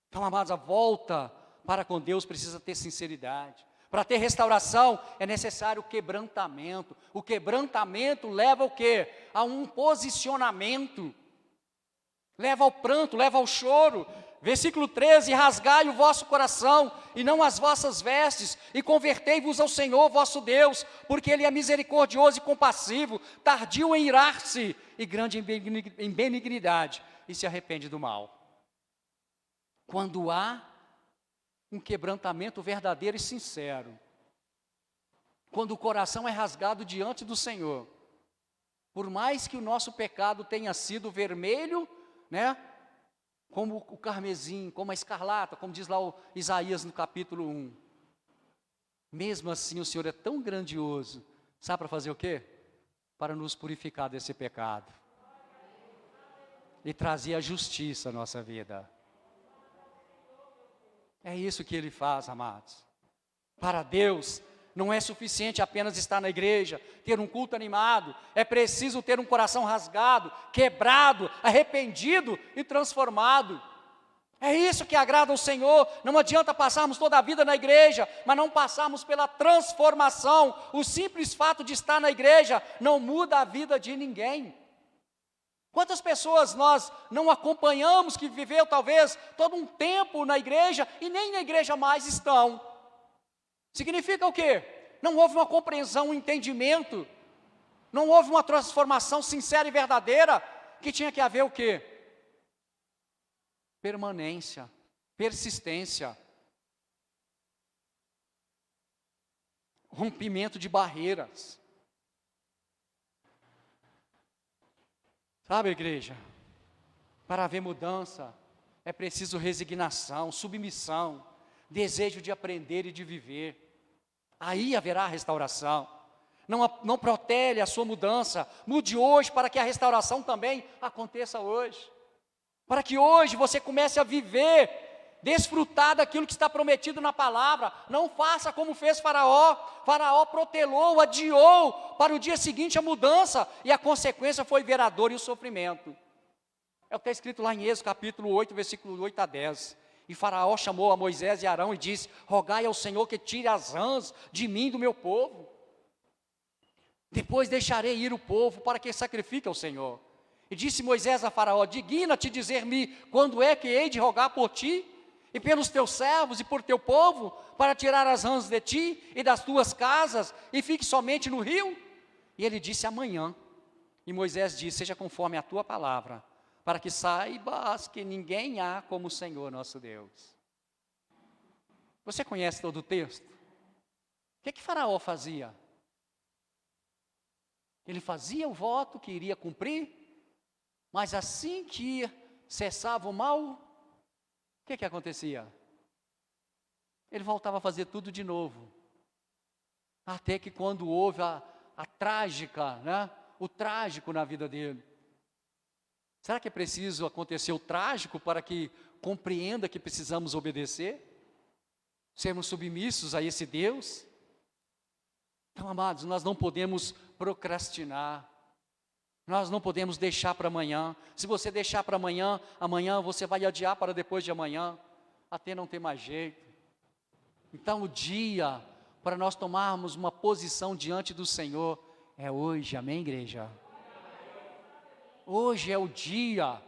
Então, amados, a volta para com Deus precisa ter sinceridade. Para ter restauração é necessário quebrantamento. O quebrantamento leva ao quê? A um posicionamento. Leva ao pranto, leva ao choro. Versículo 13: rasgai o vosso coração e não as vossas vestes, e convertei-vos ao Senhor vosso Deus, porque Ele é misericordioso e compassivo, tardio em irar-se e grande em benignidade, e se arrepende do mal. Quando há um quebrantamento verdadeiro e sincero, quando o coração é rasgado diante do Senhor, por mais que o nosso pecado tenha sido vermelho, como o carmesim, como a escarlata, como diz lá o Isaías no capítulo 1. Mesmo assim o Senhor é tão grandioso, sabe para fazer o quê? Para nos purificar desse pecado. E trazer a justiça à nossa vida. É isso que Ele faz, amados. Para Deus, não é suficiente apenas estar na igreja, ter um culto animado. É preciso ter um coração rasgado, quebrado, arrependido e transformado. É isso que agrada ao Senhor. Não adianta passarmos toda a vida na igreja, mas não passarmos pela transformação. O simples fato de estar na igreja não muda a vida de ninguém. Quantas pessoas nós não acompanhamos que viveu talvez todo um tempo na igreja e nem na igreja mais estão? Significa o quê? Não houve uma compreensão, um entendimento, não houve uma transformação sincera e verdadeira, que tinha que haver o quê? Permanência, persistência, rompimento de barreiras. Sabe, igreja, para haver mudança, é preciso resignação, submissão, desejo de aprender e de viver. Aí haverá restauração. Não protele a sua mudança. Mude hoje para que a restauração também aconteça hoje. Para que hoje você comece a viver, desfrutar daquilo que está prometido na palavra. Não faça como fez Faraó. Faraó protelou, adiou para o dia seguinte a mudança, e a consequência foi ver a dor e o sofrimento. É o que está escrito lá em Êxodo capítulo 8, versículo 8 a 10. E Faraó chamou a Moisés e Arão e disse: rogai ao Senhor que tire as rãs de mim e do meu povo. Depois deixarei ir o povo para que sacrifique ao Senhor. E disse Moisés a Faraó: digna-te dizer-me quando é que hei de rogar por ti, e pelos teus servos, e por teu povo, para tirar as rãs de ti e das tuas casas, e fique somente no rio? E ele disse: amanhã. E Moisés disse: seja conforme a tua palavra, para que saibas que ninguém há como o Senhor nosso Deus. Você conhece todo o texto? O que Faraó fazia? Ele fazia o voto que iria cumprir, mas assim que cessava o mal, o que acontecia? Ele voltava a fazer tudo de novo. Até que quando houve a trágica, né, o trágico na vida dele. Será que é preciso acontecer o trágico para que compreenda que precisamos obedecer? Sermos submissos a esse Deus? Então, amados, nós não podemos procrastinar. Nós não podemos deixar para amanhã. Se você deixar para amanhã, amanhã você vai adiar para depois de amanhã, até não ter mais jeito. Então, o dia para nós tomarmos uma posição diante do Senhor é hoje, amém, igreja? Hoje é o dia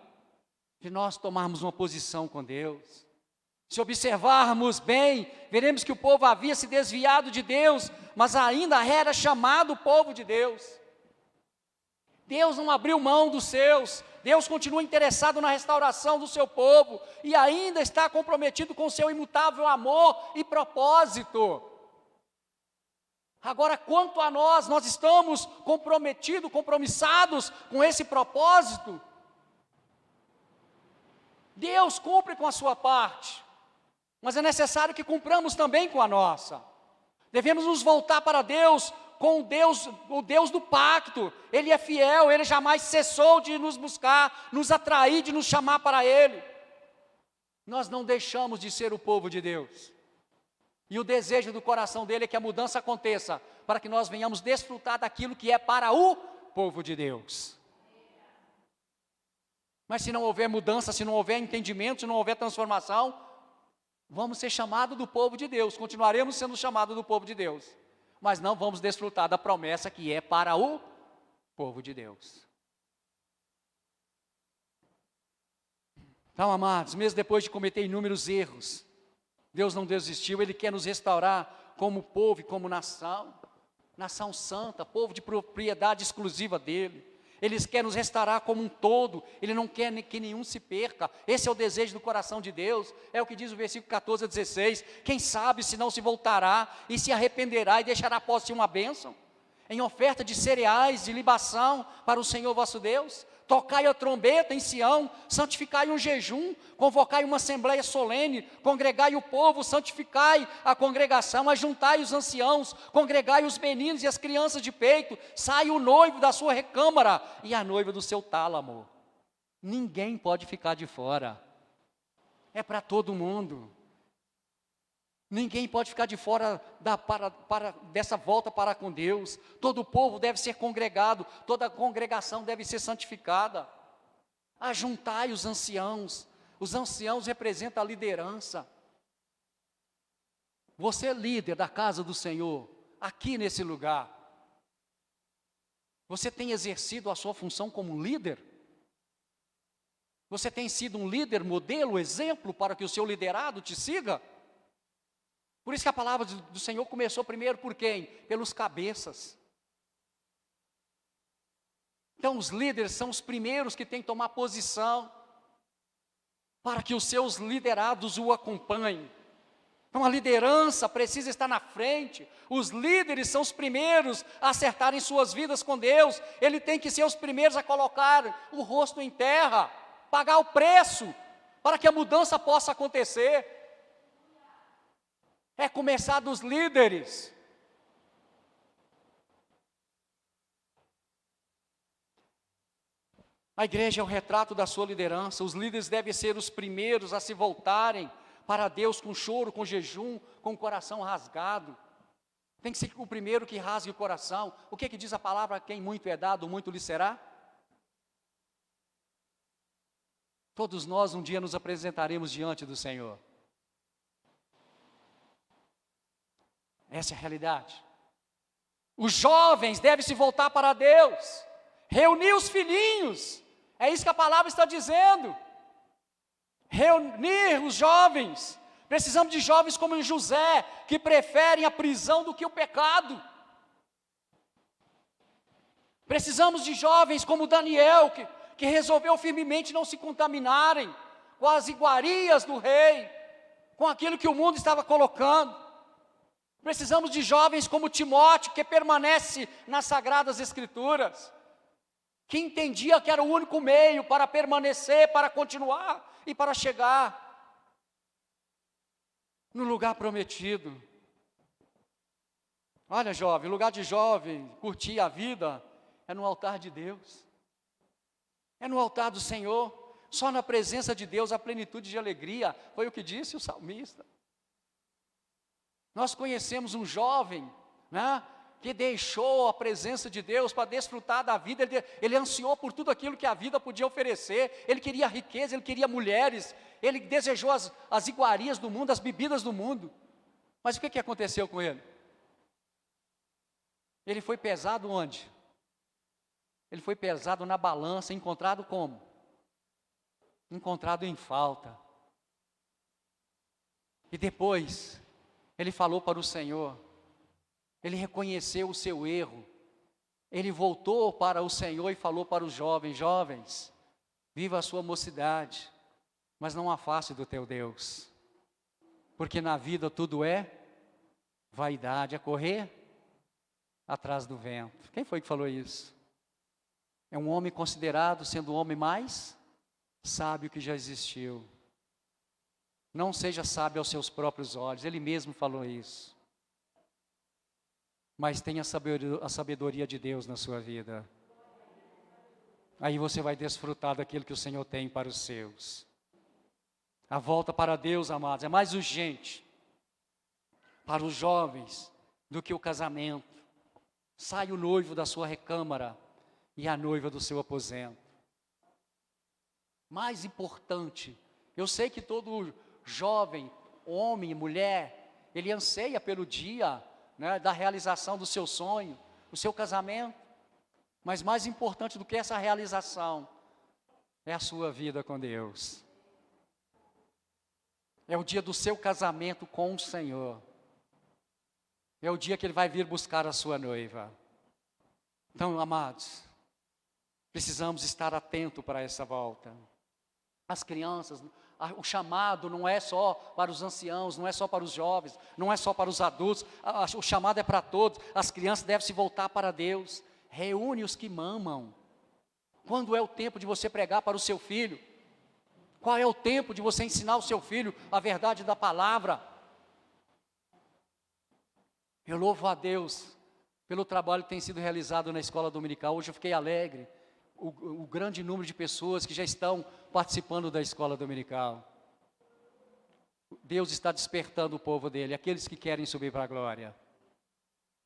de nós tomarmos uma posição com Deus. Se observarmos bem, veremos que o povo havia se desviado de Deus, mas ainda era chamado o povo de Deus. Deus não abriu mão dos seus, Deus continua interessado na restauração do seu povo, e ainda está comprometido com o seu imutável amor e propósito. Agora, quanto a nós estamos compromissados com esse propósito? Deus cumpre com a sua parte, mas é necessário que cumpramos também com a nossa. Devemos nos voltar para Deus, com o Deus do pacto. Ele é fiel, Ele jamais cessou de nos buscar, nos atrair, de nos chamar para Ele. Nós não deixamos de ser o povo de Deus. E o desejo do coração dele é que a mudança aconteça, para que nós venhamos desfrutar daquilo que é para o povo de Deus. Mas se não houver mudança, se não houver entendimento, se não houver transformação, vamos ser chamados do povo de Deus, continuaremos sendo chamados do povo de Deus, mas não vamos desfrutar da promessa que é para o povo de Deus. Então, amados, mesmo depois de cometer inúmeros erros, Deus não desistiu, Ele quer nos restaurar como povo e como nação santa, povo de propriedade exclusiva dEle. Ele quer nos restaurar como um todo, Ele não quer que nenhum se perca. Esse é o desejo do coração de Deus, é o que diz o versículo 14 a 16, quem sabe se não se voltará e se arrependerá e deixará após si uma bênção, em oferta de cereais, de libação para o Senhor vosso Deus. Tocai a trombeta em Sião, santificai um jejum, convocai uma assembleia solene, congregai o povo, santificai a congregação, ajuntai os anciãos, congregai os meninos e as crianças de peito, sai o noivo da sua recâmara e a noiva do seu tálamo. Ninguém pode ficar de fora, é para todo mundo. Ninguém pode ficar de fora dessa volta para com Deus. Todo o povo deve ser congregado, toda a congregação deve ser santificada. Ajuntai os anciãos representam a liderança. Você é líder da casa do Senhor, aqui nesse lugar. Você tem exercido a sua função como um líder? Você tem sido um líder modelo, exemplo para que o seu liderado te siga? Por isso que a palavra do Senhor começou primeiro por quem? Pelos cabeças. Então os líderes são os primeiros que têm que tomar posição. para que os seus liderados o acompanhem. Então a liderança precisa estar na frente. Os líderes são os primeiros a acertarem suas vidas com Deus. Ele tem que ser os primeiros a colocar o rosto em terra, pagar o preço, para que a mudança possa acontecer. É começar dos líderes. A igreja é o retrato da sua liderança. Os líderes devem ser os primeiros a se voltarem para Deus com choro, com jejum, com o coração rasgado. Tem que ser o primeiro que rasgue o coração. O que diz a palavra? Quem muito é dado, muito lhe será? Todos nós um dia nos apresentaremos diante do Senhor. Essa é a realidade. Os jovens devem se voltar para Deus, reunir os filhinhos. É isso que a palavra está dizendo. Reunir os jovens. Precisamos de jovens como José, que preferem a prisão do que o pecado. Precisamos de jovens como Daniel, que resolveu firmemente não se contaminarem com as iguarias do rei, com aquilo que o mundo estava colocando. Precisamos de jovens como Timóteo, que permanece nas Sagradas Escrituras, que entendia que era o único meio para permanecer, para continuar e para chegar no lugar prometido. Olha, jovem, o lugar de jovem, curtir a vida, é no altar de Deus, é no altar do Senhor. Só na presença de Deus há plenitude de alegria, foi o que disse o salmista. Nós conhecemos um jovem, né, que deixou a presença de Deus para desfrutar da vida. Ele ansiou por tudo aquilo que a vida podia oferecer. Ele queria riqueza, ele queria mulheres, ele desejou as iguarias do mundo, as bebidas do mundo. Mas o que aconteceu com ele? Ele foi pesado onde? Ele foi pesado na balança, encontrado como? Encontrado em falta. E depois, ele falou para o Senhor, ele reconheceu o seu erro, ele voltou para o Senhor e falou para os jovens: jovens, viva a sua mocidade, mas não afaste do teu Deus, porque na vida tudo é vaidade, é correr atrás do vento. Quem foi que falou isso? É um homem considerado sendo o homem mais sábio que já existiu. Não seja sábio aos seus próprios olhos, ele mesmo falou isso. Mas tenha a sabedoria de Deus na sua vida. Aí você vai desfrutar daquilo que o Senhor tem para os seus. A volta para Deus, amados, é mais urgente para os jovens do que o casamento. Sai o noivo da sua recâmara e a noiva do seu aposento. Mais importante, eu sei que todo jovem, homem e mulher, ele anseia pelo dia, né, da realização do seu sonho, o seu casamento. Mas mais importante do que essa realização é a sua vida com Deus. É o dia do seu casamento com o Senhor. É o dia que Ele vai vir buscar a sua noiva. Então, amados, precisamos estar atentos para essa volta. As crianças, o chamado não é só para os anciãos, não é só para os jovens, não é só para os adultos, o chamado é para todos. As crianças devem se voltar para Deus. Reúne os que mamam. Quando é o tempo de você pregar para o seu filho? Qual é o tempo de você ensinar ao seu filho a verdade da palavra? Eu louvo a Deus pelo trabalho que tem sido realizado na escola dominical. Hoje eu fiquei alegre. O grande número de pessoas que já estão participando da escola dominical. Deus está despertando o povo dele, aqueles que querem subir para a glória.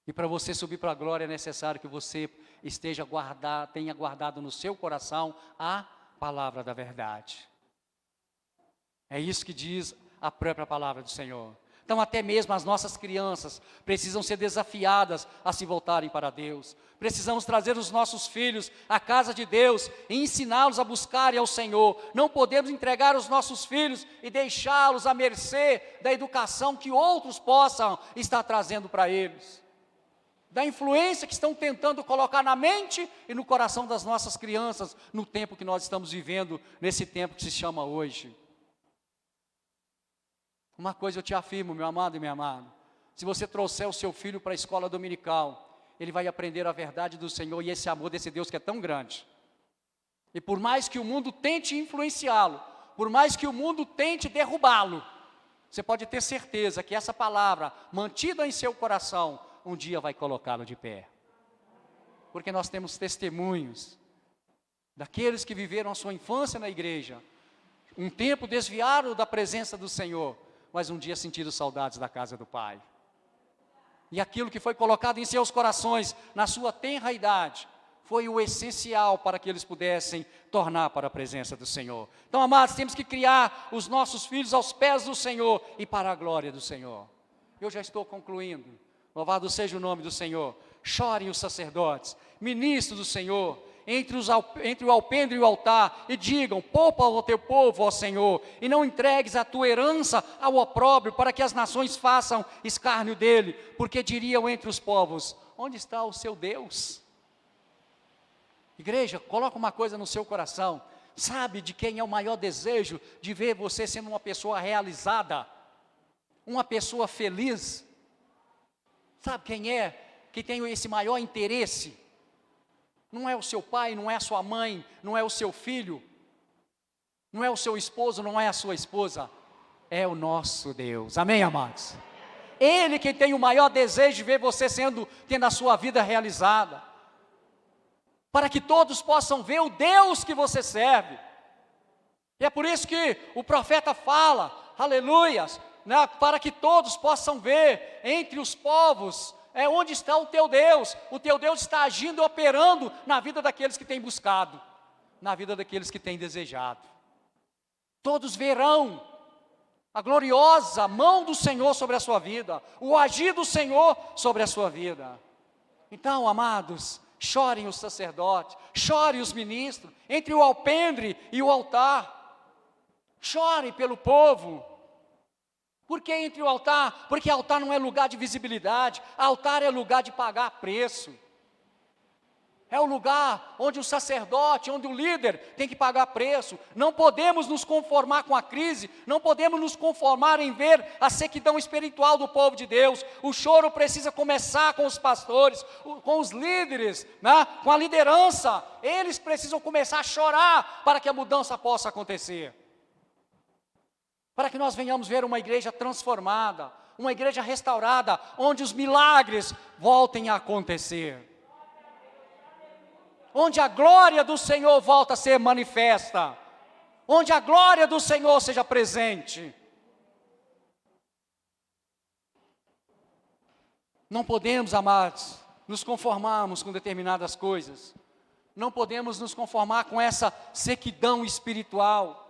E para você subir para a glória é necessário que você tenha guardado no seu coração a palavra da verdade. É isso que diz a própria palavra do Senhor. Então até mesmo as nossas crianças precisam ser desafiadas a se voltarem para Deus. Precisamos trazer os nossos filhos à casa de Deus e ensiná-los a buscarem ao Senhor. Não podemos entregar os nossos filhos e deixá-los à mercê da educação que outros possam estar trazendo para eles. Da influência que estão tentando colocar na mente e no coração das nossas crianças no tempo que nós estamos vivendo, nesse tempo que se chama hoje. Uma coisa eu te afirmo, meu amado e minha amada: se você trouxer o seu filho para a escola dominical, ele vai aprender a verdade do Senhor e esse amor desse Deus que é tão grande. E por mais que o mundo tente influenciá-lo, por mais que o mundo tente derrubá-lo, você pode ter certeza que essa palavra, mantida em seu coração, um dia vai colocá-lo de pé. Porque nós temos testemunhos daqueles que viveram a sua infância na igreja, um tempo desviaram da presença do Senhor, mas um dia sentiram saudades da casa do Pai. E aquilo que foi colocado em seus corações, na sua tenra idade, foi o essencial para que eles pudessem tornar para a presença do Senhor. Então, amados, temos que criar os nossos filhos aos pés do Senhor e para a glória do Senhor. Eu já estou concluindo. Louvado seja o nome do Senhor. Chorem os sacerdotes, ministros do Senhor, entre o alpendre e o altar, e digam: poupa ao teu povo, ó Senhor, e não entregues a tua herança ao opróbrio, para que as nações façam escárnio dele, porque diriam entre os povos: onde está o seu Deus? Igreja, coloca uma coisa no seu coração: sabe de quem é o maior desejo de ver você sendo uma pessoa realizada, uma pessoa feliz? Sabe quem é que tem esse maior interesse? Não é o seu pai, não é a sua mãe, não é o seu filho, não é o seu esposo, não é a sua esposa, é o nosso Deus. Amém, amados? Ele que tem o maior desejo de ver você tendo a sua vida realizada, para que todos possam ver o Deus que você serve. E é por isso que o profeta fala, aleluias, né, para que todos possam ver entre os povos, onde está o teu Deus está agindo e operando na vida daqueles que têm buscado, na vida daqueles que têm desejado. Todos verão a gloriosa mão do Senhor sobre a sua vida, o agir do Senhor sobre a sua vida. Então, amados, chorem os sacerdotes, chorem os ministros, entre o alpendre e o altar, chorem pelo povo. Por que entre o altar? Porque altar não é lugar de visibilidade, altar é lugar de pagar preço. É o lugar onde o sacerdote, onde o líder tem que pagar preço. Não podemos nos conformar com a crise, não podemos nos conformar em ver a sequidão espiritual do povo de Deus. O choro precisa começar com os pastores, com os líderes, né? Com a liderança. Eles precisam começar a chorar para que a mudança possa acontecer. Para que nós venhamos ver uma igreja transformada, uma igreja restaurada, onde os milagres voltem a acontecer. Onde a glória do Senhor volta a ser manifesta, onde a glória do Senhor seja presente. Não podemos, amados, nos conformarmos com determinadas coisas, não podemos nos conformar com essa sequidão espiritual,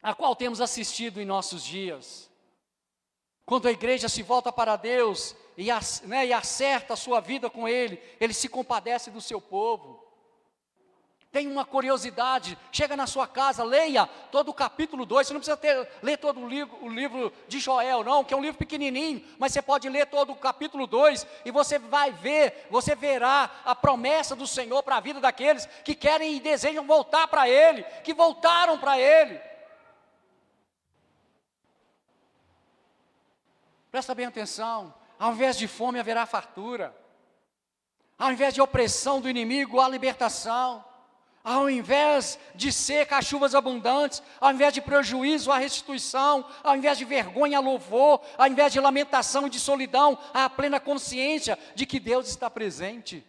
a qual temos assistido em nossos dias. Quando a igreja se volta para Deus e acerta a sua vida com Ele, Ele se compadece do seu povo. Tem uma curiosidade, chega na sua casa, leia todo o capítulo 2, você não precisa ler todo o livro de Joel não, que é um livro pequenininho, mas você pode ler todo o capítulo 2, e você verá a promessa do Senhor para a vida daqueles que querem e desejam voltar para Ele, que voltaram para Ele. Presta bem atenção, ao invés de fome haverá fartura, ao invés de opressão do inimigo há libertação, ao invés de seca há chuvas abundantes, ao invés de prejuízo há restituição, ao invés de vergonha há louvor, ao invés de lamentação e de solidão há a plena consciência de que Deus está presente.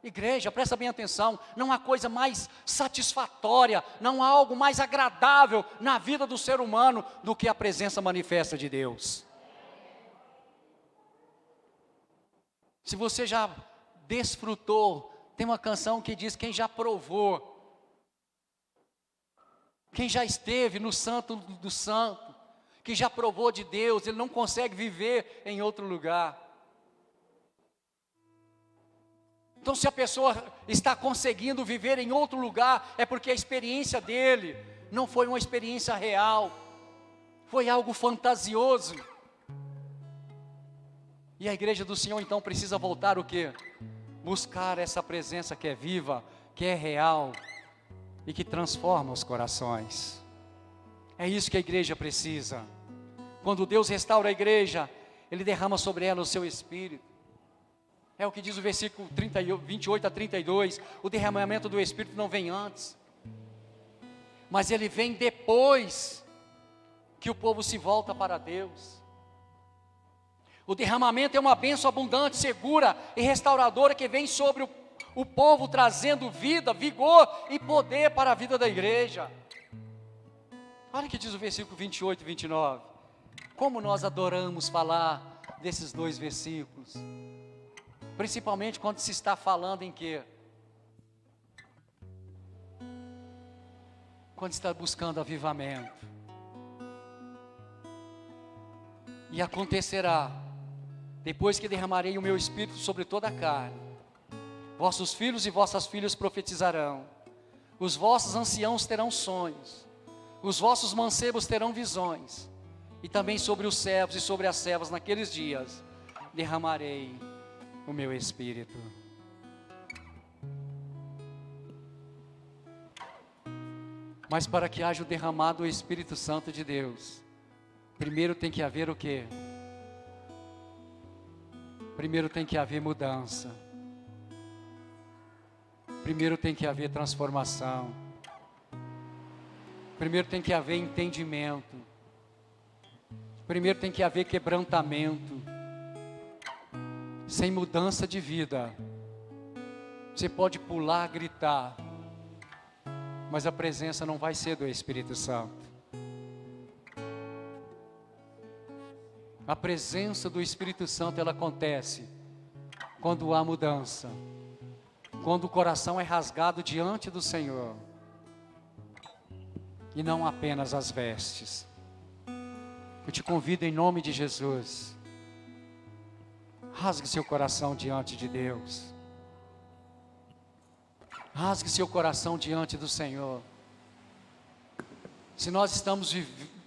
Igreja, presta bem atenção, não há coisa mais satisfatória, não há algo mais agradável na vida do ser humano do que a presença manifesta de Deus. Se você já desfrutou, tem uma canção que diz: quem já provou, quem já esteve no santo do santo, que já provou de Deus, ele não consegue viver em outro lugar. Então, se a pessoa está conseguindo viver em outro lugar, é porque a experiência dele não foi uma experiência real, foi algo fantasioso. E a igreja do Senhor então precisa voltar o quê? Buscar essa presença que é viva, que é real e que transforma os corações. É isso que a igreja precisa. Quando Deus restaura a igreja, Ele derrama sobre ela o seu Espírito. É o que diz o versículo 28 a 32, o derramamento do Espírito não vem antes, mas ele vem depois que o povo se volta para Deus. O derramamento é uma bênção abundante, segura e restauradora que vem sobre o povo, trazendo vida, vigor e poder para a vida da igreja. Olha o que diz o versículo 28 e 29. Como nós adoramos falar desses dois versículos. Principalmente quando se está falando em quê? Quando está buscando avivamento. E acontecerá, depois que derramarei o meu Espírito sobre toda a carne, vossos filhos e vossas filhas profetizarão, os vossos anciãos terão sonhos, os vossos mancebos terão visões, e também sobre os servos e sobre as servas naqueles dias derramarei o meu Espírito. Mas para que haja o derramado do Espírito Santo de Deus, primeiro tem que haver o quê? Primeiro tem que haver mudança. Primeiro tem que haver transformação. Primeiro tem que haver entendimento. Primeiro tem que haver quebrantamento. Sem mudança de vida, você pode pular, gritar, mas a presença não vai ser do Espírito Santo. A presença do Espírito Santo, ela acontece quando há mudança, quando o coração é rasgado diante do Senhor, e não apenas as vestes. Eu te convido em nome de Jesus, rasgue seu coração diante de Deus. Rasgue seu coração diante do Senhor. Se nós estamos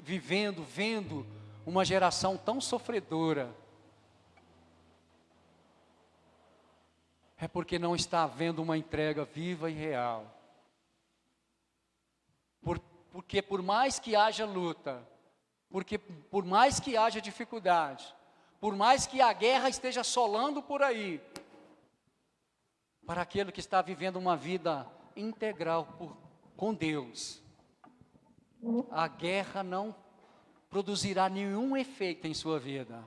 vendo uma geração tão sofredora, é porque não está havendo uma entrega viva e real. Porque por mais que haja luta, porque por mais que haja dificuldade, por mais que a guerra esteja assolando por aí, para aquele que está vivendo uma vida integral com Deus, a guerra não produzirá nenhum efeito em sua vida,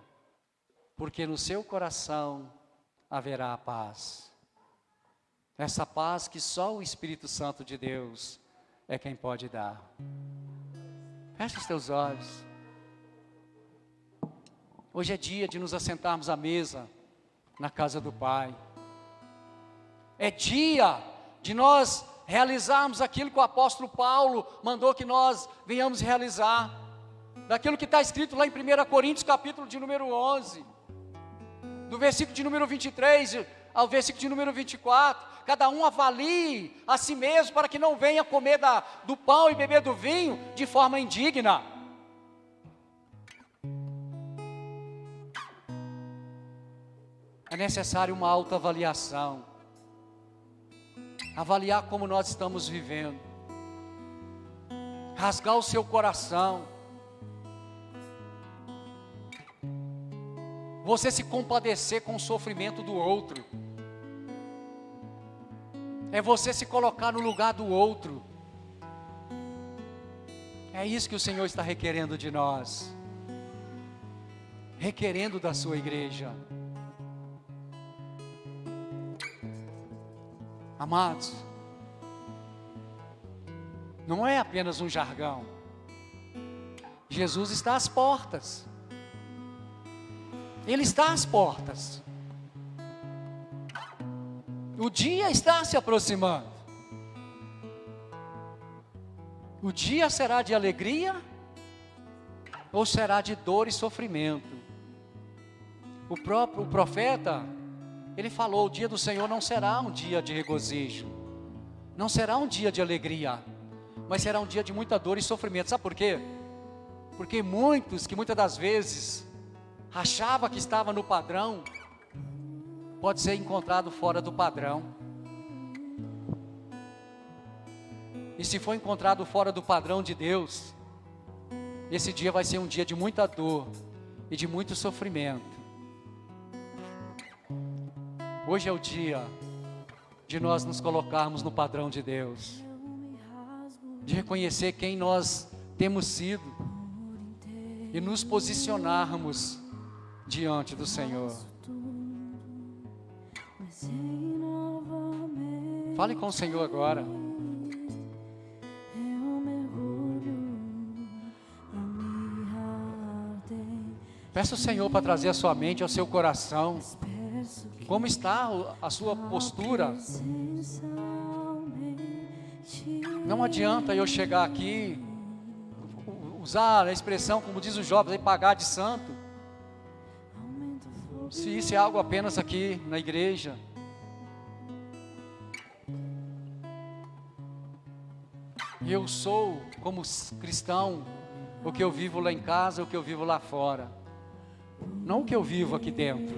porque no seu coração haverá a paz. Essa paz que só o Espírito Santo de Deus é quem pode dar. Feche os teus olhos. Hoje é dia de nos assentarmos à mesa na casa do Pai. É dia de nós realizarmos aquilo que o apóstolo Paulo mandou que nós venhamos realizar. Daquilo que está escrito lá em 1 Coríntios, capítulo de número 11. Do versículo de número 23 ao versículo de número 24. Cada um avalie a si mesmo para que não venha comer do pão e beber do vinho de forma indigna. É necessário uma autoavaliação. Avaliar como nós estamos vivendo. Rasgar o seu coração. Você se compadecer com o sofrimento do outro. É você se colocar no lugar do outro. É isso que o Senhor está requerendo de nós. Requerendo da sua igreja. Amados, não é apenas um jargão. Jesus está às portas. Ele está às portas. O dia está se aproximando. O dia será de alegria ou será de dor e sofrimento? O profeta, ele falou: o dia do Senhor não será um dia de regozijo, não será um dia de alegria, mas será um dia de muita dor e sofrimento. Sabe por quê? Porque muitos que muitas das vezes achava que estava no padrão, pode ser encontrado fora do padrão. E se for encontrado fora do padrão de Deus, esse dia vai ser um dia de muita dor e de muito sofrimento. Hoje é o dia de nós nos colocarmos no padrão de Deus, de reconhecer quem nós temos sido e nos posicionarmos diante do Senhor. Fale com o Senhor agora. Peça ao Senhor para trazer a sua mente, ao seu coração, como está a sua postura. Não adianta eu chegar aqui, usar a expressão, como diz os jovens, pagar de santo, se isso é algo apenas aqui na igreja. Eu sou, como cristão, o que eu vivo lá em casa, o que eu vivo lá fora, não o que eu vivo aqui dentro.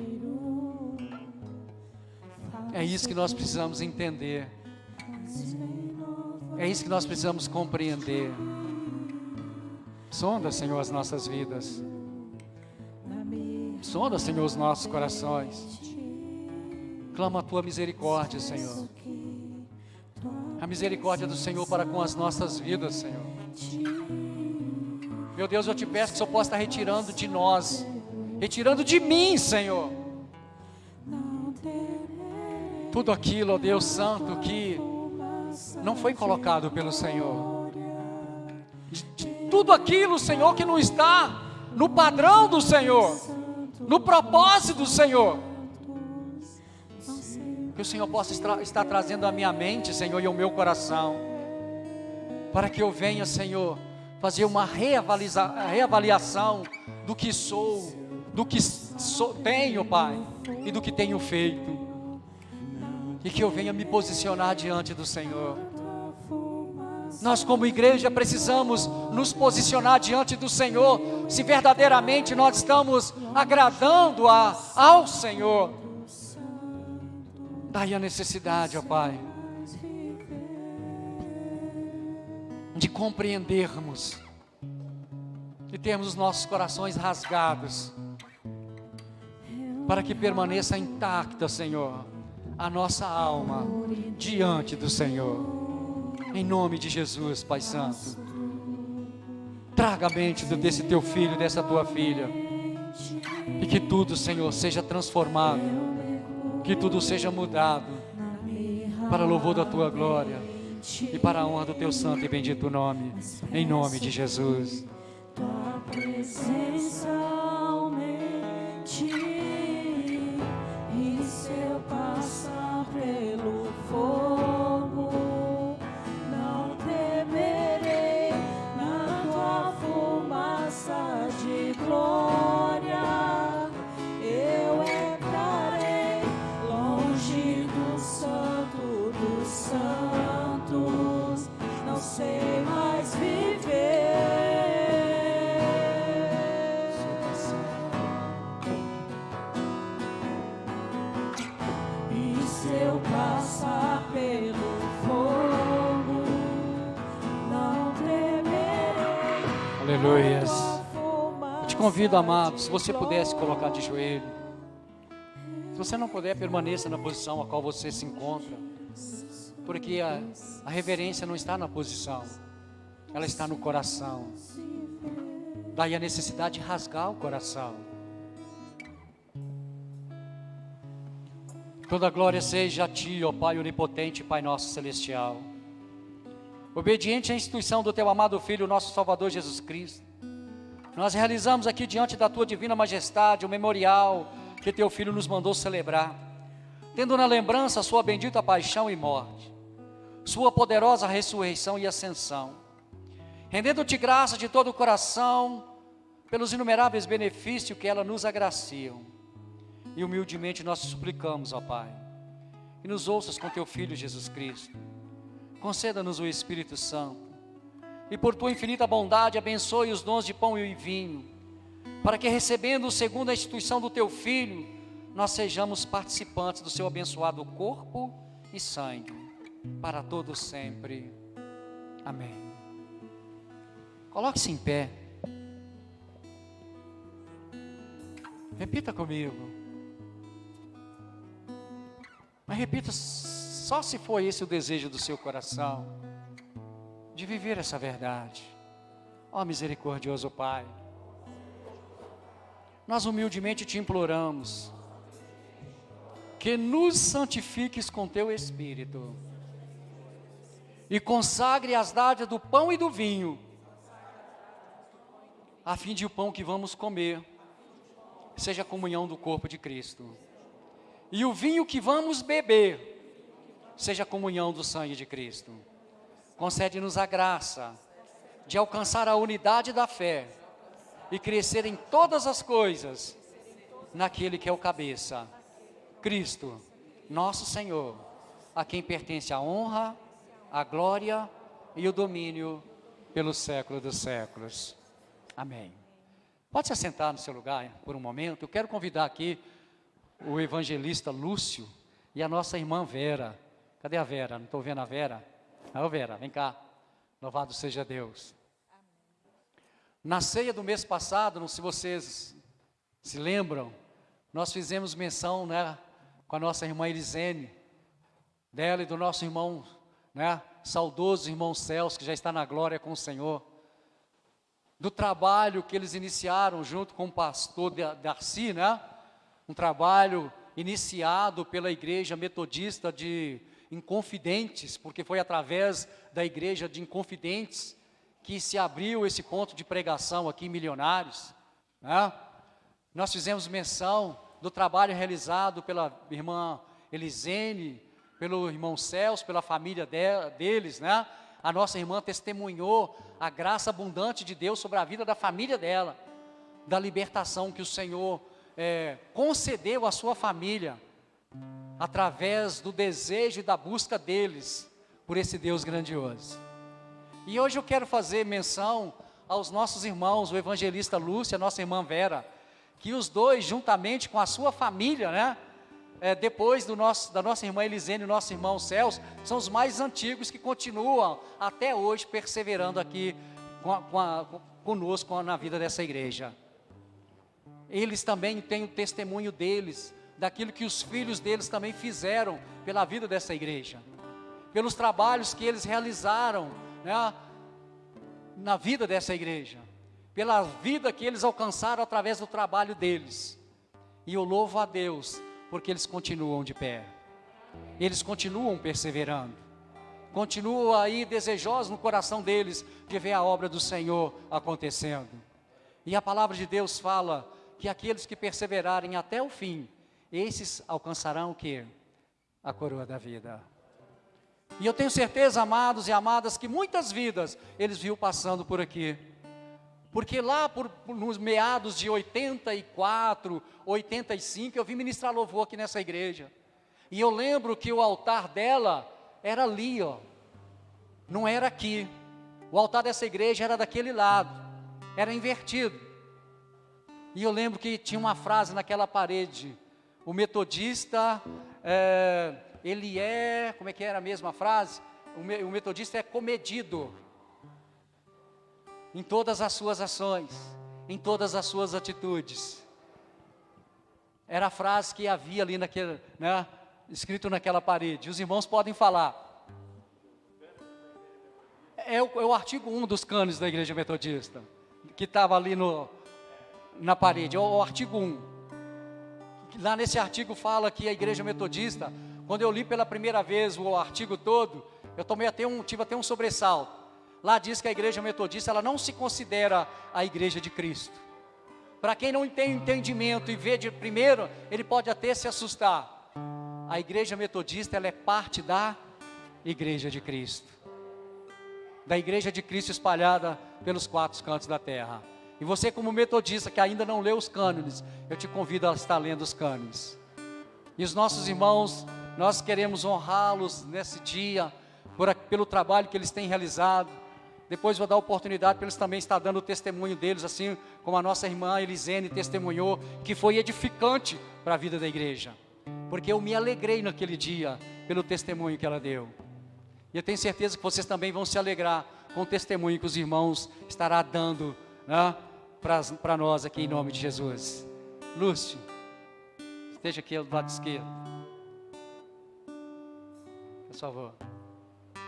É isso que nós precisamos entender, é isso que nós precisamos compreender. Sonda, Senhor, as nossas vidas, sonda, Senhor, os nossos corações. Clama a Tua misericórdia, Senhor, a misericórdia do Senhor para com as nossas vidas, Senhor. Meu Deus, eu te peço que o Senhor possa estar retirando de nós, retirando de mim, Senhor, tudo aquilo, ó Deus Santo, que não foi colocado pelo Senhor, de tudo aquilo, Senhor, que não está no padrão do Senhor, no propósito do Senhor, que o Senhor possa estar trazendo à minha mente, Senhor, e ao meu coração, para que eu venha, Senhor, fazer uma reavaliação do que sou, do que tenho, Pai, e do que tenho feito, e que eu venha me posicionar diante do Senhor. Nós, como igreja, precisamos nos posicionar diante do Senhor, se verdadeiramente nós estamos agradando ao Senhor. Daí a necessidade, ó Pai, de compreendermos e termos os nossos corações rasgados, para que permaneça intacta, Senhor, a nossa alma diante do Senhor. Em nome de Jesus, Pai Santo, traga a mente desse teu filho, dessa tua filha, e que tudo, Senhor, seja transformado, que tudo seja mudado, para o louvor da tua glória e para a honra do teu santo e bendito nome, em nome de Jesus. Tua presença aumente, e se eu passar pelo fogo, não temerei, na tua fumaça de glória eu entrarei, longe do santo dos santos, não sei mais viver. E se eu passar pelo fogo, não temerei. Aleluias. Eu te convido, amado, se você pudesse colocar de joelho. Se você não puder, permaneça na posição a qual você se encontra, porque a reverência não está na posição, ela está no coração. Daí a necessidade de rasgar o coração. Toda glória seja a Ti, ó Pai onipotente, Pai nosso celestial, obediente à instituição do Teu amado Filho, nosso Salvador Jesus Cristo. Nós realizamos aqui diante da Tua divina majestade o memorial que Teu Filho nos mandou celebrar, tendo na lembrança a Sua bendita paixão e morte, Sua poderosa ressurreição e ascensão, rendendo-Te graça de todo o coração pelos inumeráveis benefícios que ela nos agraciam. E humildemente nós te suplicamos, ó Pai, que nos ouças com Teu Filho Jesus Cristo. Conceda-nos o Espírito Santo, e por Tua infinita bondade abençoe os dons de pão e vinho, para que, recebendo segundo a instituição do Teu Filho, nós sejamos participantes do Seu abençoado corpo e sangue, para todos sempre. Amém. Coloque-se em pé. Repita comigo. Mas repita só se foi esse o desejo do seu coração, de viver essa verdade. Ó misericordioso Pai, nós humildemente te imploramos, que nos santifiques com teu Espírito, e consagre as dádivas do pão e do vinho, a fim de o pão que vamos comer seja a comunhão do corpo de Cristo, e o vinho que vamos beber seja a comunhão do sangue de Cristo. Concede-nos a graça de alcançar a unidade da fé e crescer em todas as coisas naquele que é o cabeça, Cristo, nosso Senhor, a quem pertence a honra, a glória e o domínio pelos séculos dos séculos. Amém. Pode se assentar no seu lugar por um momento. Eu quero convidar aqui o evangelista Lúcio e a nossa irmã Vera. Cadê a Vera? Não estou vendo a Vera. Ô Vera, vem cá. Louvado seja Deus. Na ceia do mês passado, não sei se vocês se lembram, nós fizemos menção, né, com a nossa irmã Elisene, dela e do nosso irmão, né, saudoso irmão Celso, que já está na glória com o Senhor, do trabalho que eles iniciaram junto com o pastor Darcy, né, um trabalho iniciado pela igreja metodista de Inconfidentes, porque foi através da igreja de Inconfidentes que se abriu esse ponto de pregação aqui em Milionários, né? Nós fizemos menção do trabalho realizado pela irmã Elisene, pelo irmão Celso, pela família deles, né? A nossa irmã testemunhou a graça abundante de Deus sobre a vida da família dela, da libertação que o Senhor concedeu à sua família, através do desejo e da busca deles por esse Deus grandioso. E hoje eu quero fazer menção aos nossos irmãos, o evangelista Lúcio e a nossa irmã Vera, que os dois, juntamente com a sua família, né, depois da nossa irmã Elisene e nosso irmão Celso, são os mais antigos que continuam até hoje perseverando aqui conosco na vida dessa igreja. Eles também têm o testemunho deles, daquilo que os filhos deles também fizeram pela vida dessa igreja, pelos trabalhos que eles realizaram, né, na vida dessa igreja, pela vida que eles alcançaram através do trabalho deles. E eu louvo a Deus, porque eles continuam de pé, eles continuam perseverando, continuam aí desejosos no coração deles de ver a obra do Senhor acontecendo. E a palavra de Deus fala que aqueles que perseverarem até o fim, esses alcançarão o quê? A coroa da vida. E eu tenho certeza, amados e amadas, que muitas vidas eles viram passando por aqui, porque lá nos meados de 84, 85, eu vim ministrar louvor aqui nessa igreja, e eu lembro que o altar dela era ali, ó, não era aqui. O altar dessa igreja era daquele lado, era invertido. E eu lembro que tinha uma frase naquela parede: o metodista, ele é, como é que era a mesma frase? O metodista é comedido em todas as suas ações, em todas as suas atitudes. Era a frase que havia ali naquele, né, escrito naquela parede. Os irmãos podem falar. É o artigo 1 dos cânones da igreja metodista, que estava ali na parede, é o artigo 1. Lá nesse artigo fala que a igreja metodista, quando eu li pela primeira vez o artigo todo, eu tive até um sobressalto. Lá diz que a igreja metodista, ela não se considera a igreja de Cristo. Para quem não tem entendimento e vê de primeiro, ele pode até se assustar. A igreja metodista, ela é parte da igreja de Cristo, da igreja de Cristo espalhada pelos 4 cantos da terra. E você, como metodista que ainda não leu os cânones, eu te convido a estar lendo os cânones. E os nossos irmãos, nós queremos honrá-los nesse dia, pelo trabalho que eles têm realizado. Depois vou dar oportunidade para eles também estar dando o testemunho deles, assim como a nossa irmã Elisene testemunhou, que foi edificante para a vida da igreja, porque eu me alegrei naquele dia pelo testemunho que ela deu. E eu tenho certeza que vocês também vão se alegrar com o testemunho que os irmãos estarão dando, né, para nós aqui em nome de Jesus. Lúcio, esteja aqui do lado esquerdo. Por favor.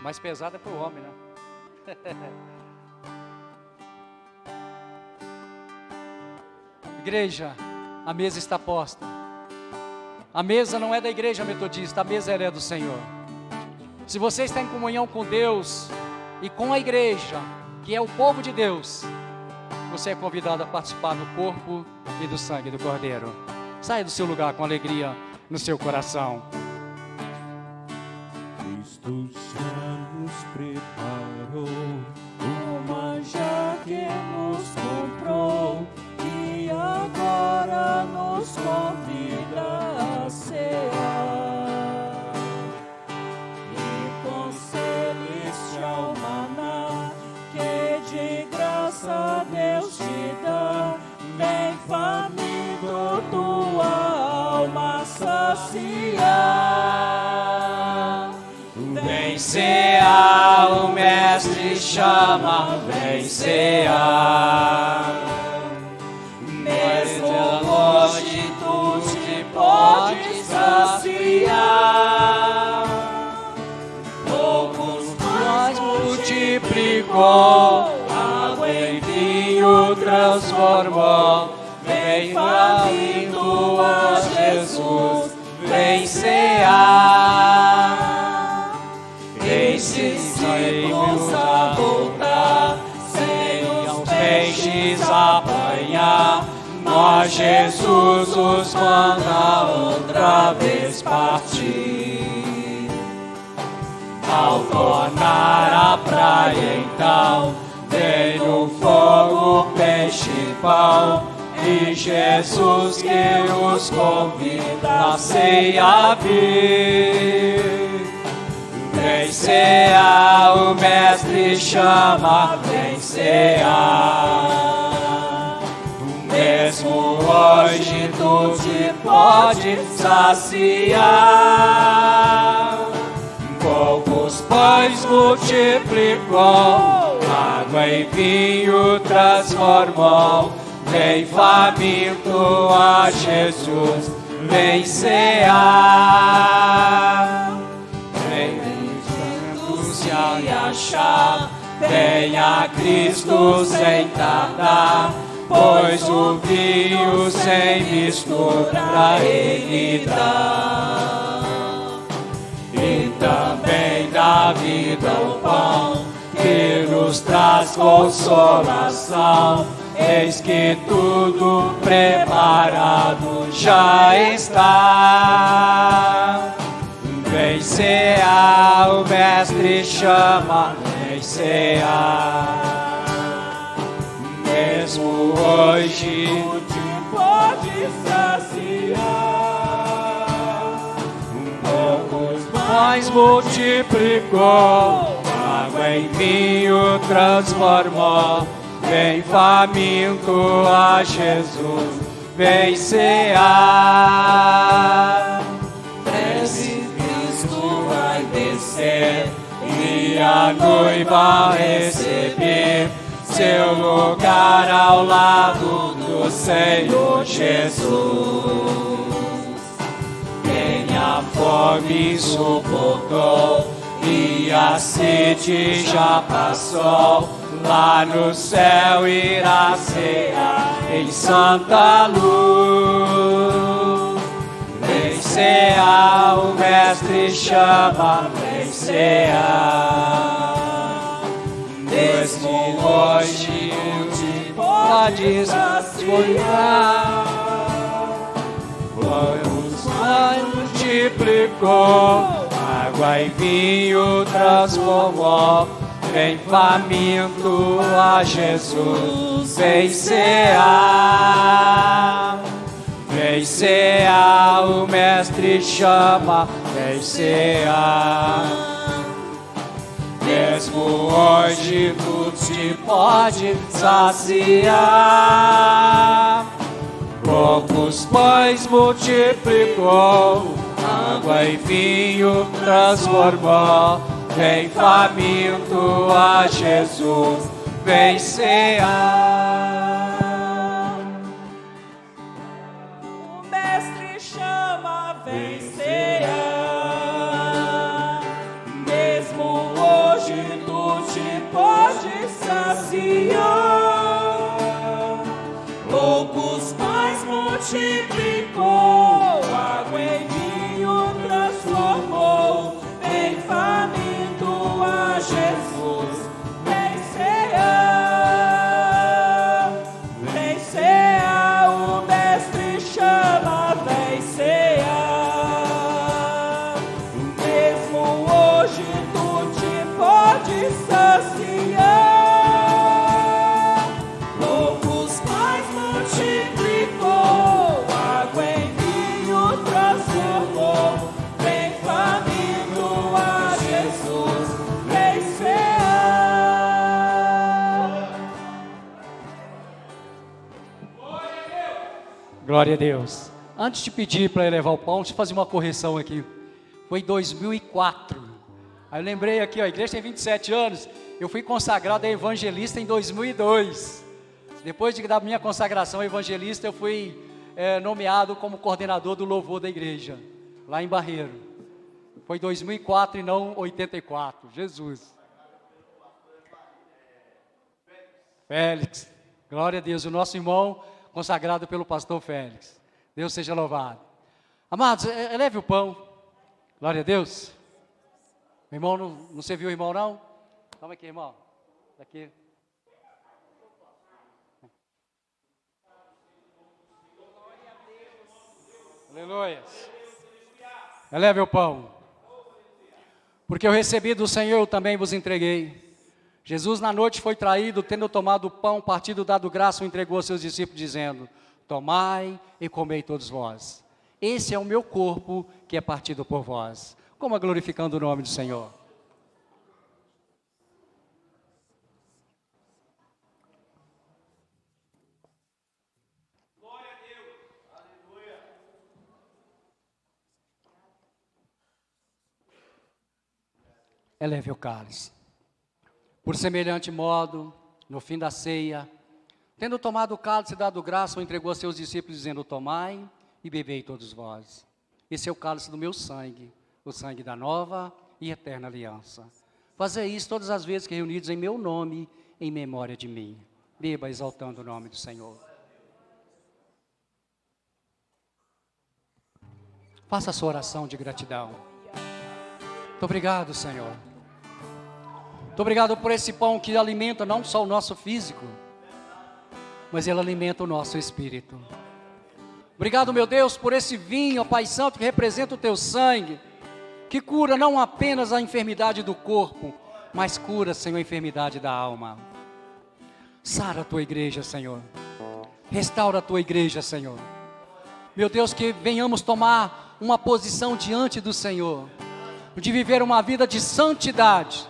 Mais pesado é para o homem, né? Igreja, a mesa está posta. A mesa não é da igreja metodista, a mesa é do Senhor. Se você está em comunhão com Deus e com a igreja, que é o povo de Deus, você é convidado a participar do corpo e do sangue do Cordeiro. Saia do seu lugar com alegria no seu coração. Cristo já nos preparou Uma já que nos comprou e agora nos convida a cear. E com celestial maná que de graça Deus te dá, vem faminto tua alma saciar. Vem cear, o mestre chama, vem cear. Mesmo longe tu te podes saciar. Poucos pães multiplicou, água em vinho transformou. Vem faminto a Jesus, vem cear. Esses discípulos a voltar, sem os peixes apanhar, mas Jesus os manda outra vez partir. Ao tornar a praia então, vem no fogo peixe e pão, e Jesus que os convida a ceia vir. Vem cear, o mestre chama, vem cear. Mesmo hoje tu te pode saciar. Poucos pães multiplicou, água em vinho transformou. Vem faminto a Jesus, vem cear. Vem se achar, venha Cristo sem tardar, pois o vinho sem mistura Ele dá. E também dá vida ao pão, que nos traz consolação. Eis que tudo preparado já está. Vem cear, o mestre chama, vem cear. Mesmo hoje te pode saciar. poucos pães multiplicou, água em vinho transformou. Vem faminto a Jesus, vem cear. Cristo vai descer e a noiva receber seu lugar ao lado do Senhor Jesus. Quem a fome suportou e a sede já passou, lá no céu irá cear em santa luz. Vem cear, o mestre chama, vem cear. Mesmo hoje te podes saciar. Os pães multiplicou, água e vinho transformou. Vem faminto a Jesus, vem cear. Vem cear, o mestre chama, vem cear. Mesmo hoje tu te pode saciar. Poucos pães multiplicou, água e vinho transformou. Vem faminto a Jesus, vem cear. mestre chama, vencerá. Mesmo hoje tu te podes saciar. Poucos pães multiplicou, água em vinho transformou. Em faminto a Jesus vencerá. Vencerá, o mestre chama, vencerá. Mesmo hoje tu te podes saciar. Poucos pães multiplicou, água em vinho transformou. Vem faminto a Jesus vencerá. Glória a Deus. Antes de pedir para ele levar o pão, deixa eu fazer uma correção aqui. Foi em 2004. Aí eu lembrei aqui, ó, a igreja tem 27 anos. Eu fui consagrado a evangelista em 2002. Depois da minha consagração a evangelista, eu fui nomeado como coordenador do louvor da igreja, lá em Barreiro. Foi 2004 e não 84. Jesus. Félix. Glória a Deus. O nosso irmão consagrado pelo pastor Félix. Deus seja louvado. Amados, eleve o pão. Glória a Deus. O irmão, não serviu o irmão não? Toma aqui, irmão. Daqui. Aleluia. Eleve o pão. Porque eu recebi do Senhor, eu também vos entreguei. Jesus na noite foi traído, tendo tomado o pão, partido, dado graça, o entregou aos seus discípulos, dizendo: tomai e comei todos vós. Esse é o meu corpo, que é partido por vós. Como glorificando o nome do Senhor. Glória a Deus. Aleluia. Eleve o cálice. Por semelhante modo, no fim da ceia, tendo tomado o cálice e dado graça, o entregou a seus discípulos, dizendo: tomai e bebei todos vós. Esse é o cálice do meu sangue, o sangue da nova e eterna aliança. Fazei isso todas as vezes que reunidos em meu nome, em memória de mim. Beba exaltando o nome do Senhor. Faça a sua oração de gratidão. Muito obrigado, Senhor. Muito obrigado por esse pão que alimenta não só o nosso físico, mas ele alimenta o nosso espírito. Obrigado, meu Deus, por esse vinho, ó Pai Santo, que representa o teu sangue, que cura não apenas a enfermidade do corpo, mas cura, Senhor, a enfermidade da alma. Sara a tua igreja, Senhor. Restaura a tua igreja, Senhor. Meu Deus, que venhamos tomar uma posição diante do Senhor, de viver uma vida de santidade,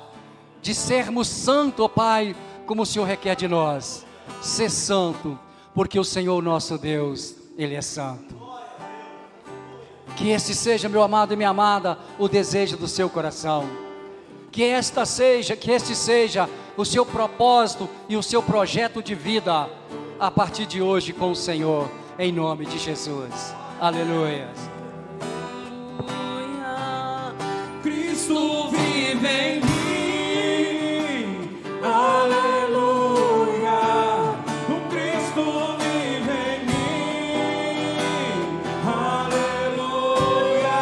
de sermos santos, ó Pai, como o Senhor requer de nós. Ser santo, porque o Senhor nosso Deus, Ele é santo. Que esse seja, meu amado e minha amada, o desejo do seu coração. Que este seja o seu propósito e o seu projeto de vida, a partir de hoje com o Senhor, em nome de Jesus. Aleluia. Cristo vive em mim. Aleluia. O Cristo vive em mim. Aleluia.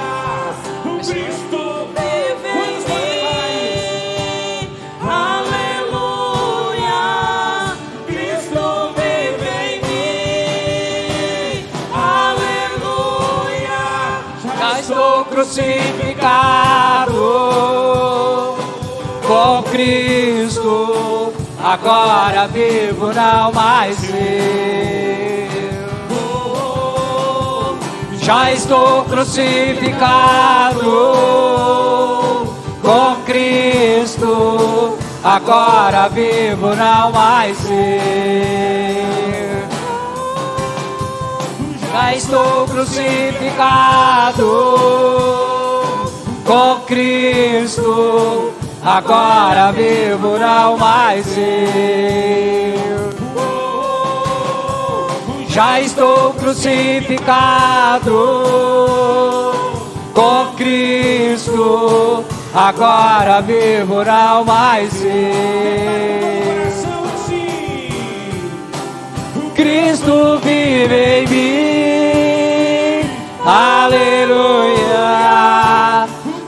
O Cristo Vive em mim. Aleluia. Cristo Vive em mim. Aleluia. Já estou crucificado com Cristo, agora vivo, não mais eu. Já estou crucificado com Cristo, agora vivo, não mais eu. Já estou crucificado com Cristo, agora vivo, não mais eu. Já estou crucificado com Cristo, agora vivo não mais eu. Cristo vive em mim, aleluia.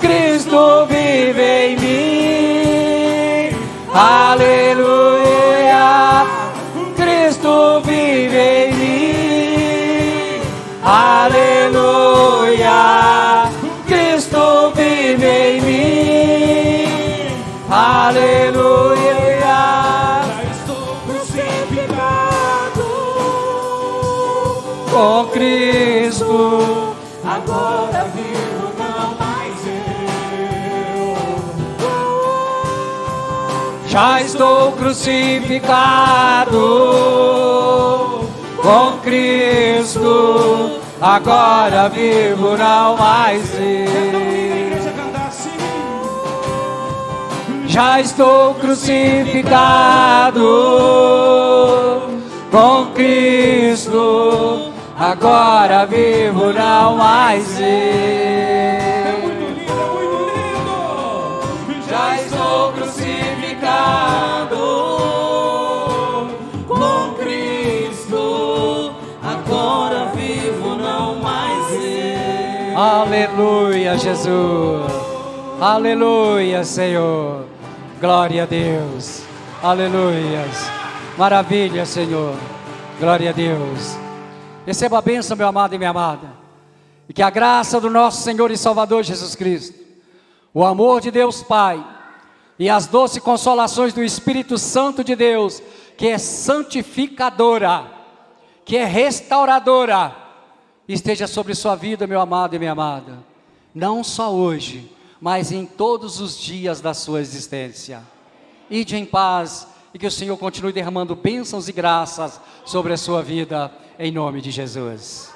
Cristo vive em mim, aleluia. Cristo vive em mim, aleluia. Cristo vive em mim, aleluia. Com Cristo, agora vivo não mais eu. Já estou crucificado com Cristo, agora vivo não mais eu. Já estou crucificado com Cristo, agora vivo não mais eu. É muito lindo, é muito lindo. Já estou crucificado com Cristo, agora vivo não mais eu. Aleluia, Jesus. Aleluia, Senhor. Glória a Deus. Aleluias. Maravilha, Senhor. Glória a Deus. Receba a bênção, meu amado e minha amada, e que a graça do nosso Senhor e Salvador Jesus Cristo, o amor de Deus Pai e as doces consolações do Espírito Santo de Deus, que é santificadora, que é restauradora, esteja sobre sua vida, meu amado e minha amada, não só hoje, mas em todos os dias da sua existência. Ide em paz, e que o Senhor continue derramando bênçãos e graças sobre a sua vida, em nome de Jesus.